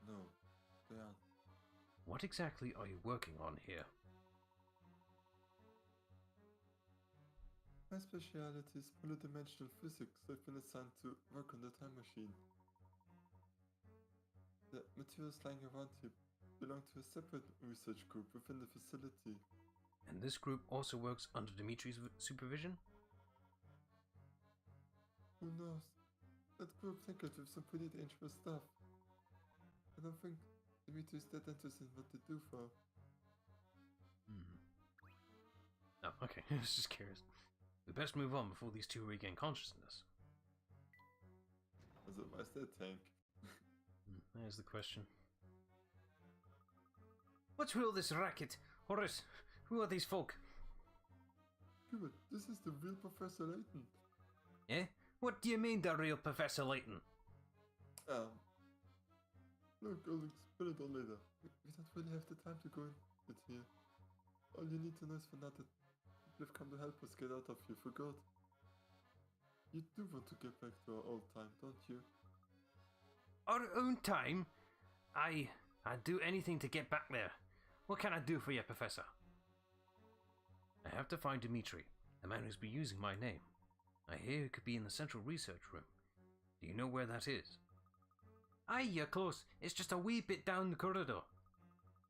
No, they aren't. What exactly are you working on here? My speciality is polydimensional physics. I've been assigned to work on the time machine. The materials lying around here belong to a separate research group within the facility. And this group also works under Dimitri's supervision? Who knows? That group tinkered with some pretty dangerous stuff. I don't think Dimitri's that interested in what they do for. Oh, okay. I was just curious. We best move on before these two regain consciousness. Also, why is that tank? There's the question. What's with all this racket? Horace, who are these folk? Good, this is the real Professor Layton. Eh? What do you mean, the real Professor Layton? Look, I'll explain it all later. We don't really have the time to go in it here. All you need to know is for now that people have come to help us get out of here for good. You do want to get back to our old time, don't you? Our own time? I'd do anything to get back there. What can I do for you, Professor? I have to find Dimitri, the man who's been using my name. I hear it could be in the central research room. Do you know where that is? Aye, you're close. It's just a wee bit down the corridor.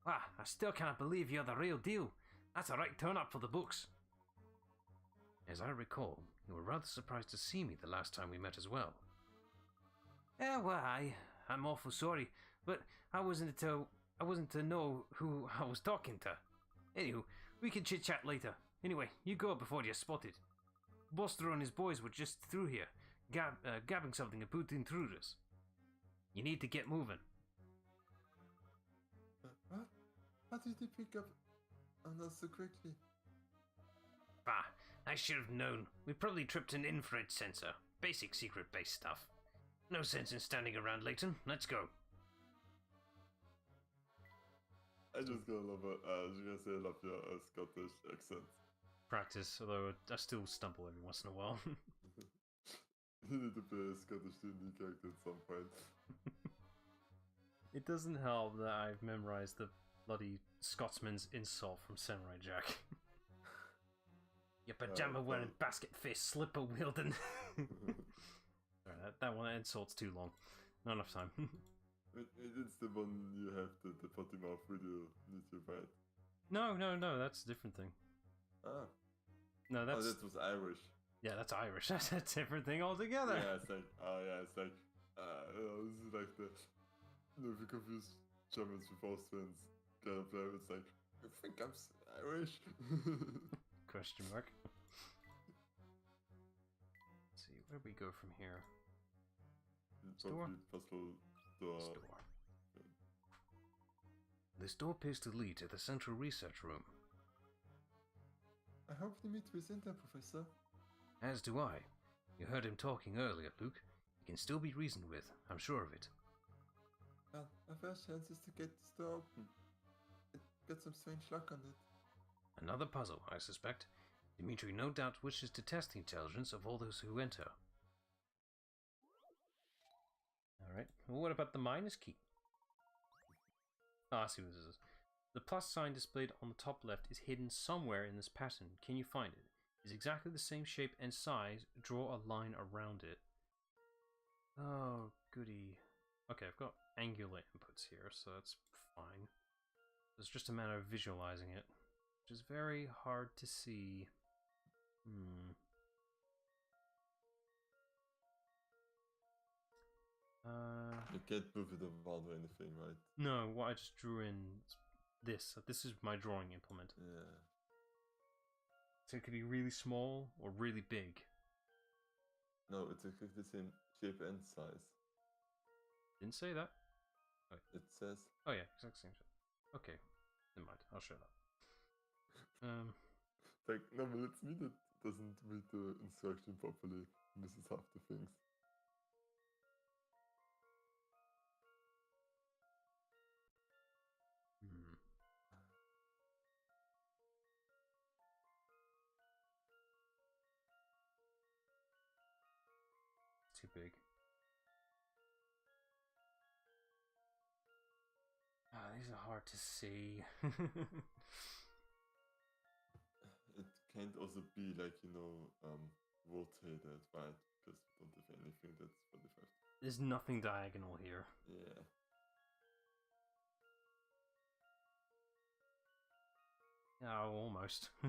Ah, I still can't believe you're the real deal. That's a right turn up for the books. As I recall, you were rather surprised to see me the last time we met as well. Well, I'm awful sorry, but I wasn't to know who I was talking to. Anywho, we can chit-chat later. Anyway, you go before you're spotted. Buster and his boys were just through here, gabbing something about intruders. You need to get moving. What? How did he pick up on us so quickly? Bah, I should have known. We probably tripped an infrared sensor. Basic secret-based stuff. No sense in standing around, Layton. Let's go. I just gonna love it. I was gonna say I love your Scottish accent. Practice, although I still stumble every once in a while. You need to play a Scottish D&D character at some point. It doesn't help that I've memorized the bloody Scotsman's insult from Samurai Jack. Your pajama wearing, basket fist, slipper wielding. Sorry, that one insult's too long. Not enough time. It's the one you have the potty mouth video YouTube, right? No, that's a different thing. Ah. No, that was Irish. Yeah, that's Irish. That's a different thing altogether. Yeah, it's like, this is like the, if you confuse Germans with Austrians, kind of play, it's like, I think I'm Irish. Question mark. Let's see, where do we go from here? Store? Puzzle door. Store. This door appears to lead to the central research room. I hope you meet Resenta, Professor. As do I. You heard him talking earlier, Luke. He can still be reasoned with, I'm sure of it. Well, our first chance is to get this door open. It got some strange lock on it. Another puzzle, I suspect. Dimitri no doubt wishes to test the intelligence of all those who enter. Alright, well, what about the minus key? I see what this is. The plus sign displayed on the top left is hidden somewhere in this pattern. Can you find it? It's exactly the same shape and size. Draw a line around it. Oh, goody. Okay, I've got angular inputs here, so that's fine. It's just a matter of visualizing it, which is very hard to see. You can't move it around or anything, right? No, what I just drew in this. This is my drawing implement. Yeah. So it could be really small or really big. No, it's exactly the same shape and size. Didn't say that. Oh, it says. Oh yeah, exactly same shape. Okay, never mind. I'll show that. Like, no, but it's me that doesn't read the instruction properly. And this is half the things. Too big. These are hard to see. It can't also be like, rotated, right? Because we don't have anything that's 45. There's nothing diagonal here. Yeah. Oh, almost. I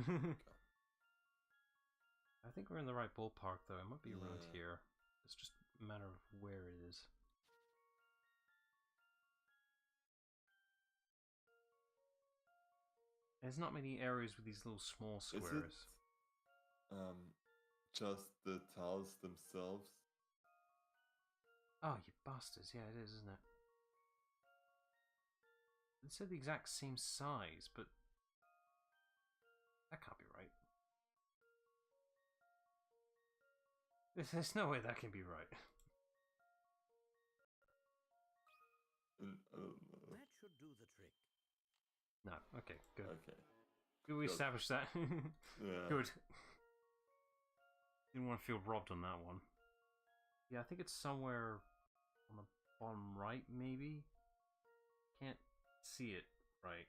think we're in the right ballpark, though. It might be around here. It's just a matter of where it is. There's not many areas with these little small squares. Is it, just the tiles themselves? Oh, you bastards. Yeah, it is, isn't it? It said the exact same size, but that can't be right. There's no way that can be right. I don't know. That should do the trick. No, okay, good. Okay. Good we established that. Yeah. Good. Didn't want to feel robbed on that one. Yeah, I think it's somewhere on the bottom right, maybe? Can't see it right.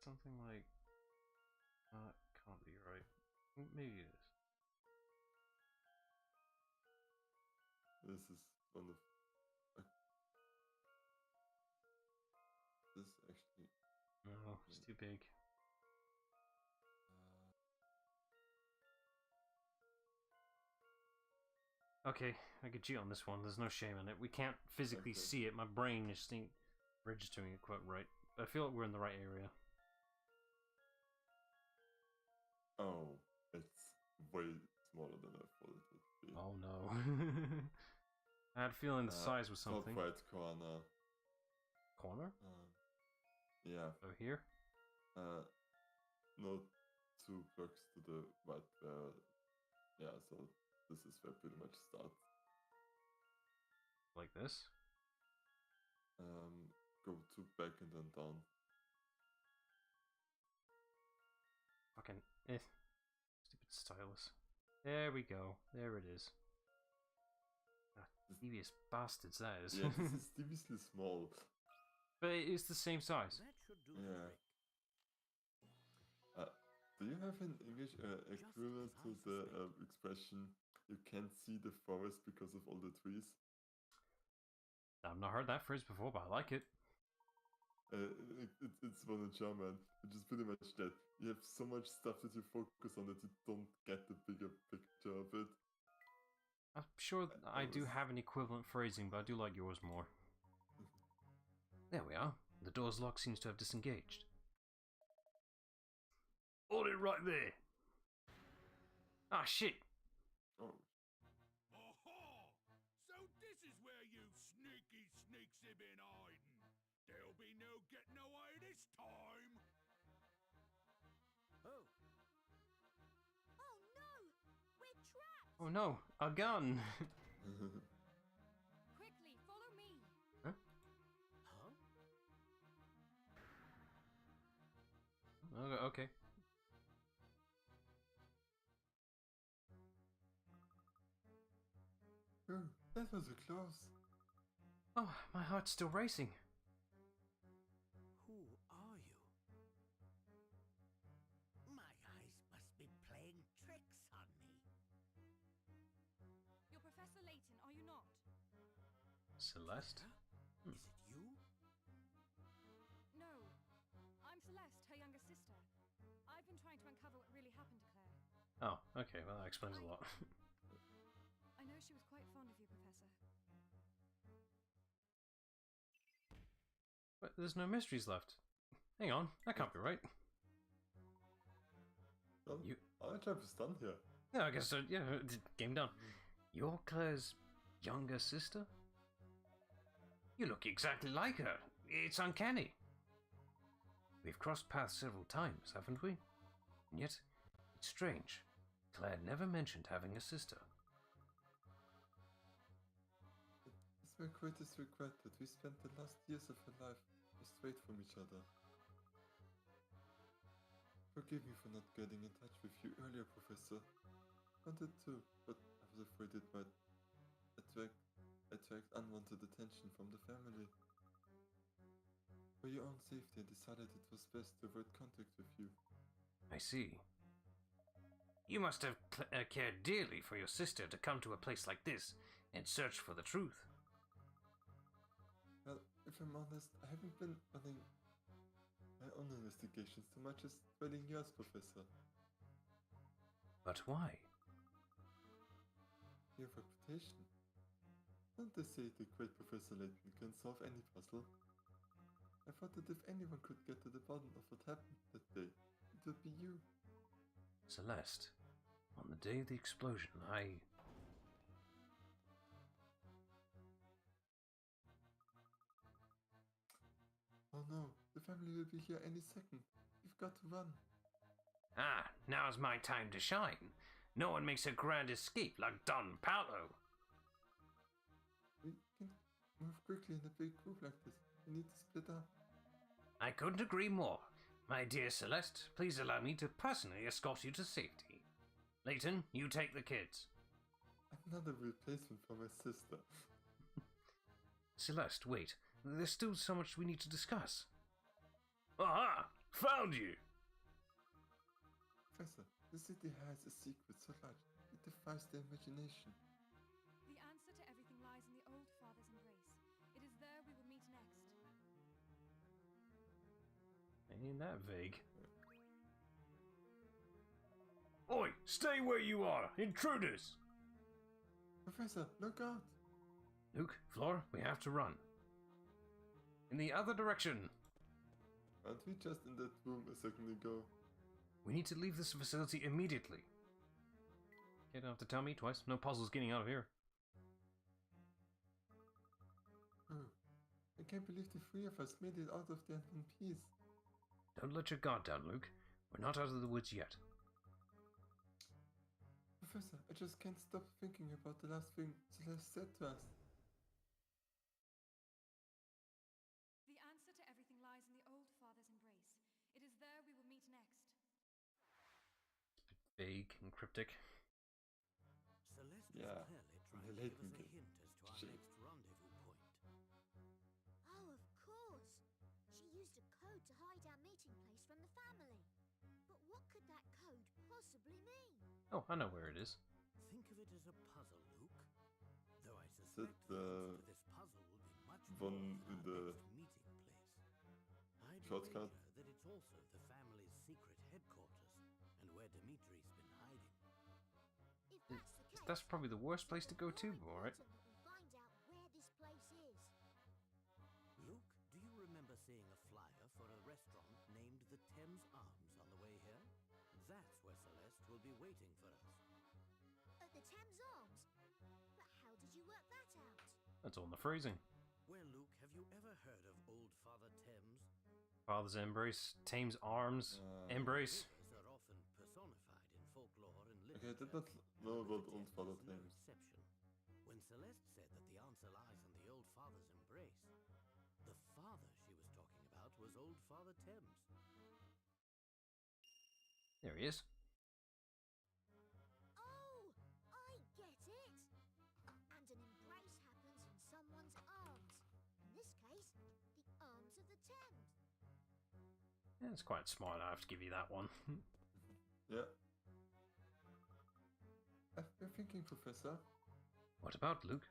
Something like... Can't be right. Maybe it is. This is one of. This actually. No, it's too big. Okay, I get you on this one. There's no shame in it. We can't physically see it. My brain just ain't registering it quite right. But I feel like we're in the right area. Oh, it's way smaller than I thought it would be. Oh no. I had a feeling the size was something. Top right corner. Corner? Yeah. Oh, here? No, 2 blocks to the right. Yeah, so this is where pretty much starts. Like this? Go 2 back and then down. Fucking stupid stylus. There we go. There it is. Devious bastards, that is. Yeah, this is deviously small. But it is the same size. That should do Yeah. the trick. Do you have an English equivalent to the expression, you can't see the forest because of all the trees? I've not heard that phrase before, but I like it. It's one in German, which is pretty much that. You have so much stuff that you focus on that you don't get the bigger picture of it. I'm sure I do have an equivalent phrasing, but I do like yours more. There we are. The door's lock seems to have disengaged. Hold it right there! Ah, shit! Oh. Aha! So this is where you sneaky sneaks have been hiding. There'll be no getting away this time. Oh, Oh no! We're trapped! Oh no, a gun! Quickly, follow me. huh? Okay. Ooh, that was a close. Oh, my heart's still racing. Who are you? My eyes must be playing tricks on me. You're Professor Layton, are you not? Celeste? Is it you? No. I'm Celeste, her younger sister. I've been trying to uncover what really happened to Claire. Oh, okay, well that explains a lot. I know she was quite fond of you, Professor. But there's no mysteries left. Hang on, that can't be right. Done? You- Our job is done here. Yeah, I guess so, yeah, game done. You're Claire's younger sister? You look exactly like her. It's uncanny. We've crossed paths several times, haven't we? And yet, it's strange. Claire never mentioned having a sister. It's my greatest regret that we spent the last years of her life straight from each other. Forgive me for not getting in touch with you earlier, Professor. Wanted to, but I was afraid it might attract unwanted attention from the family. For your own safety, I decided it was best to avoid contact with you. I see. You must have cared dearly for your sister to come to a place like this and search for the truth. Well, if I'm honest, I haven't been running my own investigations so much as spreading yours, Professor. But why? Your reputation. Don't they say the great Professor Layton can solve any puzzle? I thought that if anyone could get to the bottom of what happened that day, it would be you. Celeste, on the day of the explosion, Oh no, the family will be here any second. We've got to run. Ah, now's my time to shine. No one makes a grand escape like Don Paolo. We can move quickly in a big group like this. We need to split up. I couldn't agree more. My dear Celeste, please allow me to personally escort you to safety. Layton, you take the kids. Another replacement for my sister. Celeste, wait. There's still so much we need to discuss. Aha! Found you! Professor, the city has a secret so large it defies the imagination. The answer to everything lies in the old father's embrace. It is there we will meet next. Ain't that vague. Oi! Stay where you are! Intruders! Professor, look out! Luke, Flora, we have to run. In the other direction! Aren't we just in that room a second ago? We need to leave this facility immediately. You don't have to tell me twice. No puzzles getting out of here. I can't believe the three of us made it out of there in peace. Don't let your guard down, Luke. We're not out of the woods yet. Professor, I just can't stop thinking about the last thing Celeste said to us. The answer to everything lies in the old father's embrace. It is there we will meet next. Vague and cryptic. Celeste Yeah, was clearly the trying to Layton give us a game. hint as to our Shit. next rendezvous point. Oh, of course. She used a code to hide our meeting place from the family. But what could that code possibly mean? Oh, I know where it is. Think of it as a puzzle, Luke. Though I that suspect the the answer to this puzzle will be much one more in our the next meeting place. I'd shortcut? wager that it's also the family's secret headquarters and where Dimitri's been hiding. If that's the case, That's probably the worst place to go to, alright? important that we find out where this place is. Luke, do you remember seeing a flyer for a restaurant named the Thames Arms on the way here? That's where Celeste will be waiting for us. At the Thames Arms? But how did you work that out? That's on the phrasing. Well, Luke, have you ever heard of Old Father Thames? Father's embrace, Thames arms, embrace. Rivers are often personified in folklore and Okay, I literature. did not know about But Old Thames Father was no Thames. exception. When Celeste said that the answer lies in the Old Father's embrace, the father she was talking about was Old Father Thames. There he is. Oh, I get it! And an embrace happens in someone's arms. In this case, the arms of the Thames. Yeah, it's quite smart, I have to give you that one. Yeah. I've been thinking, Professor, What about Luke?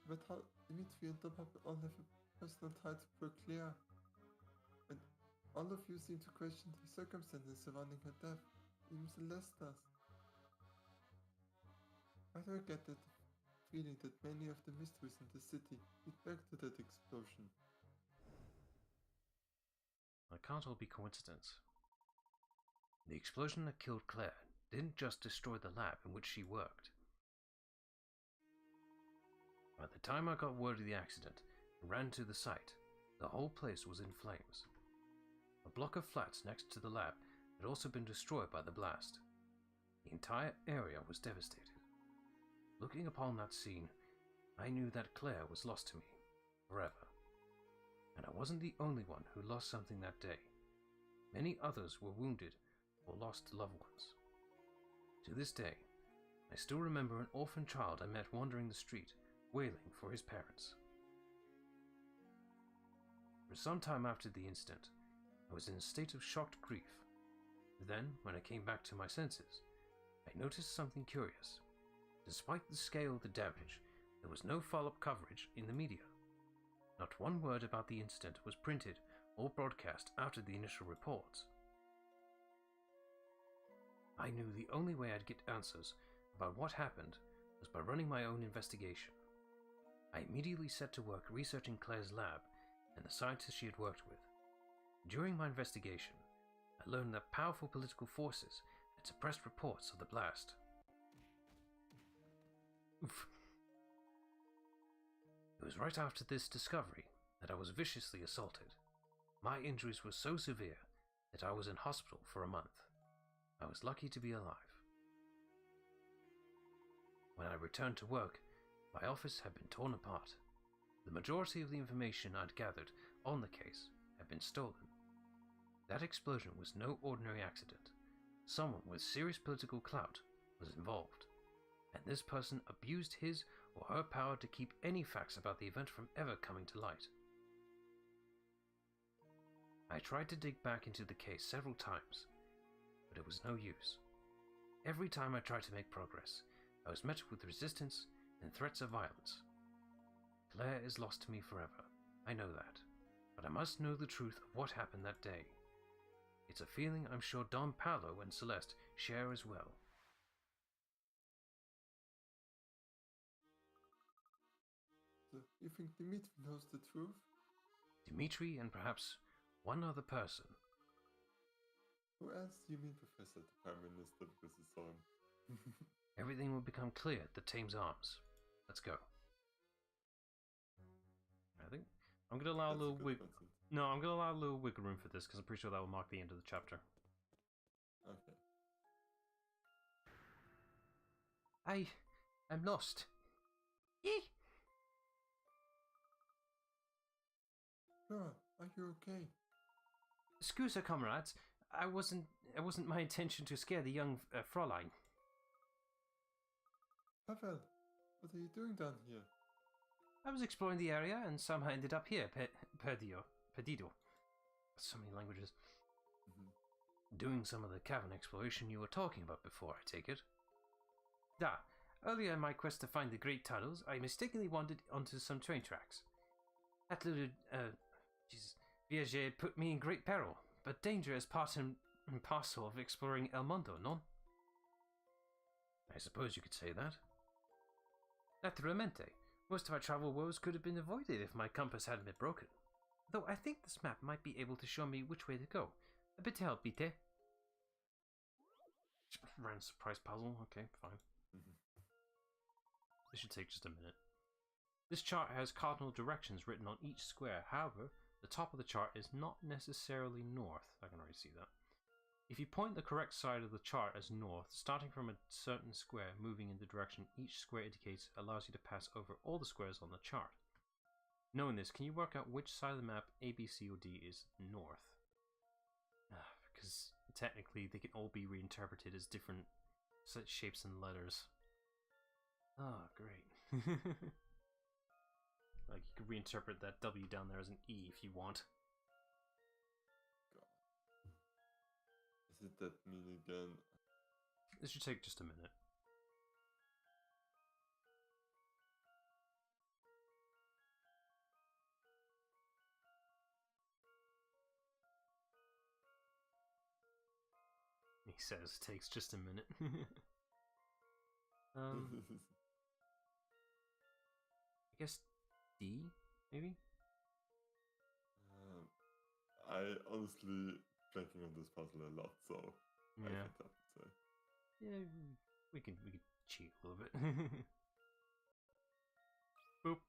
about how Dimitri and Dobab all have a personal tie to poor Claire. And all of you seem to question the circumstances surrounding her death, even Celeste does. Why do I get that feeling that many of the mysteries in the city lead back to that explosion? It can't all be coincidence. The explosion that killed Claire didn't just destroy the lab in which she worked. By the time I got word of the accident and ran to the site, the whole place was in flames. A block of flats next to the lab had also been destroyed by the blast. The entire area was devastated. Looking upon that scene, I knew that Claire was lost to me, forever. And I wasn't the only one who lost something that day. Many others were wounded or lost loved ones. To this day, I still remember an orphan child I met wandering the street, wailing for his parents. For some time after the incident, I was in a state of shocked grief. Then, when I came back to my senses, I noticed something curious. Despite the scale of the damage, there was no follow-up coverage in the media. Not one word about the incident was printed or broadcast after the initial reports. I knew the only way I'd get answers about what happened was by running my own investigation. I immediately set to work researching Claire's lab and the scientists she had worked with. During my investigation, I learned that powerful political forces had suppressed reports of the blast. Oof. It was right after this discovery that I was viciously assaulted. My injuries were so severe that I was in hospital for a month. I was lucky to be alive. When I returned to work, my office had been torn apart. The majority of the information I'd gathered on the case had been stolen. That explosion was no ordinary accident. Someone with serious political clout was involved, and this person abused his or her power to keep any facts about the event from ever coming to light. I tried to dig back into the case several times. but it was no use. Every time I tried to make progress, I was met with resistance and threats of violence. Claire is lost to me forever, I know that, but I must know the truth of what happened that day. It's a feeling I'm sure Don Paolo and Celeste share as well. So you think Dimitri knows the truth? Dimitri and perhaps one other person. Who else do you mean, Professor? The Prime Minister, because he saw him. Everything will become clear at the Thames Arms. Let's go. I think I'm gonna allow a little No, I'm gonna allow a little wiggle room for this because I'm pretty sure that will mark the end of the chapter. Okay. I'm lost. Eek! Sure, are you okay? Scusa, comrades. It wasn't my intention to scare the young Fräulein. Pavel, what are you doing down here? I was exploring the area and somehow ended up here, perdido. So many languages. Doing some of the cavern exploration you were talking about before, I take it. Earlier in my quest to find the great tunnels, I mistakenly wandered onto some train tracks. That little, viager put me in great peril, but danger is part and parcel of exploring El Mundo, no? I suppose you could say that. Naturalmente, most of our travel woes could have been avoided if my compass hadn't been broken. Though I think this map might be able to show me which way to go. A bit of help, Bite. Random surprise puzzle, okay, fine. This should take just a minute. This chart has cardinal directions written on each square. However, the top of the chart is not necessarily north. I can already see that. If you point the correct side of the chart as north, starting from a certain square, moving in the direction each square indicates allows you to pass over all the squares on the chart. Knowing this, can you work out which side of the map A, B, C, or D is north? Because technically they can all be reinterpreted as different shapes and letters. Oh, great. Like, you could reinterpret that W down there as an E if you want. God. Is it that mean again? This should take just a minute. He says it takes just a minute. I guess D, maybe? I honestly blanking on this puzzle a lot, so yeah. I can't have to say. Yeah, we could cheat a little bit. Boop.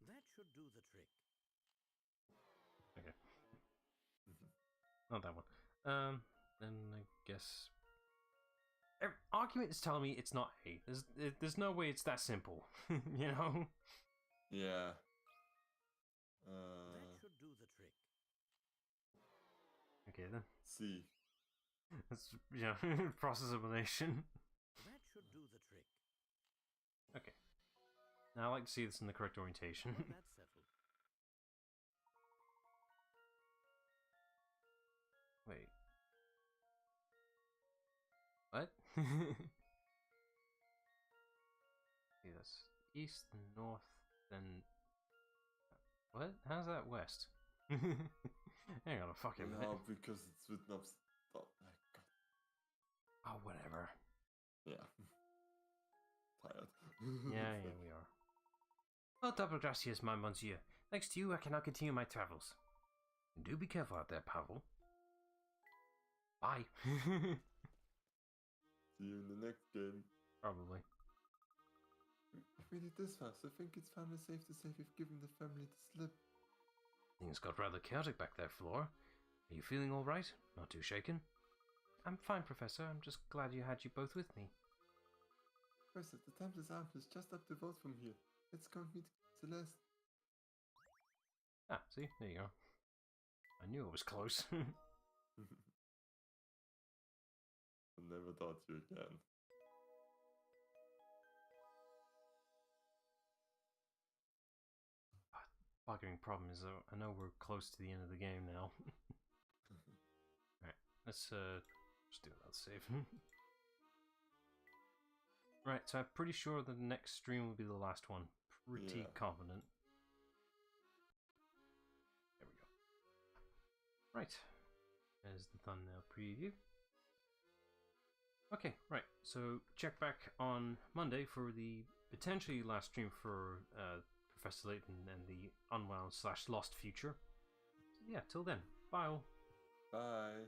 That should do the trick. Okay. Not that one. Then I guess argument is telling me it's not A. There's no way it's that simple. You know? Yeah. That should do the trick. Okay then. C. That's, yeah, process elimination. That should do the trick. Okay. Now I like to see this in the correct orientation. Well, that's settled. Wait. What? See, that's east, then north, then... What? How's that west? Hang on a fucking minute. No, because it's written up. Oh, God. Oh, whatever. Yeah. Tired. Yeah, we are. Oh, double gracias, my monsieur. Thanks to you, I can now continue my travels. Do be careful out there, Pavel. Bye. See you in the next game. Probably. If we did this fast, I think it's family safe to say we've given the family the slip. Things got rather chaotic back there, Flora. Are you feeling all right? Not too shaken? I'm fine, Professor. I'm just glad you had you both with me. Professor, the Templar's Arms is just up the road from here. Let's go and meet Celeste. Ah, see? There you go. I knew it was close. I never thought you again. Bugging problem is, I know we're close to the end of the game now. Alright, let's Just do that save. Right, so I'm pretty sure the next stream will be the last one. Pretty confident. There we go. Right. There's the thumbnail preview. Okay, right. So check back on Monday for the potentially last stream for Professor Layton and the Unwound / Lost Future. So yeah, till then. Bye all. Bye.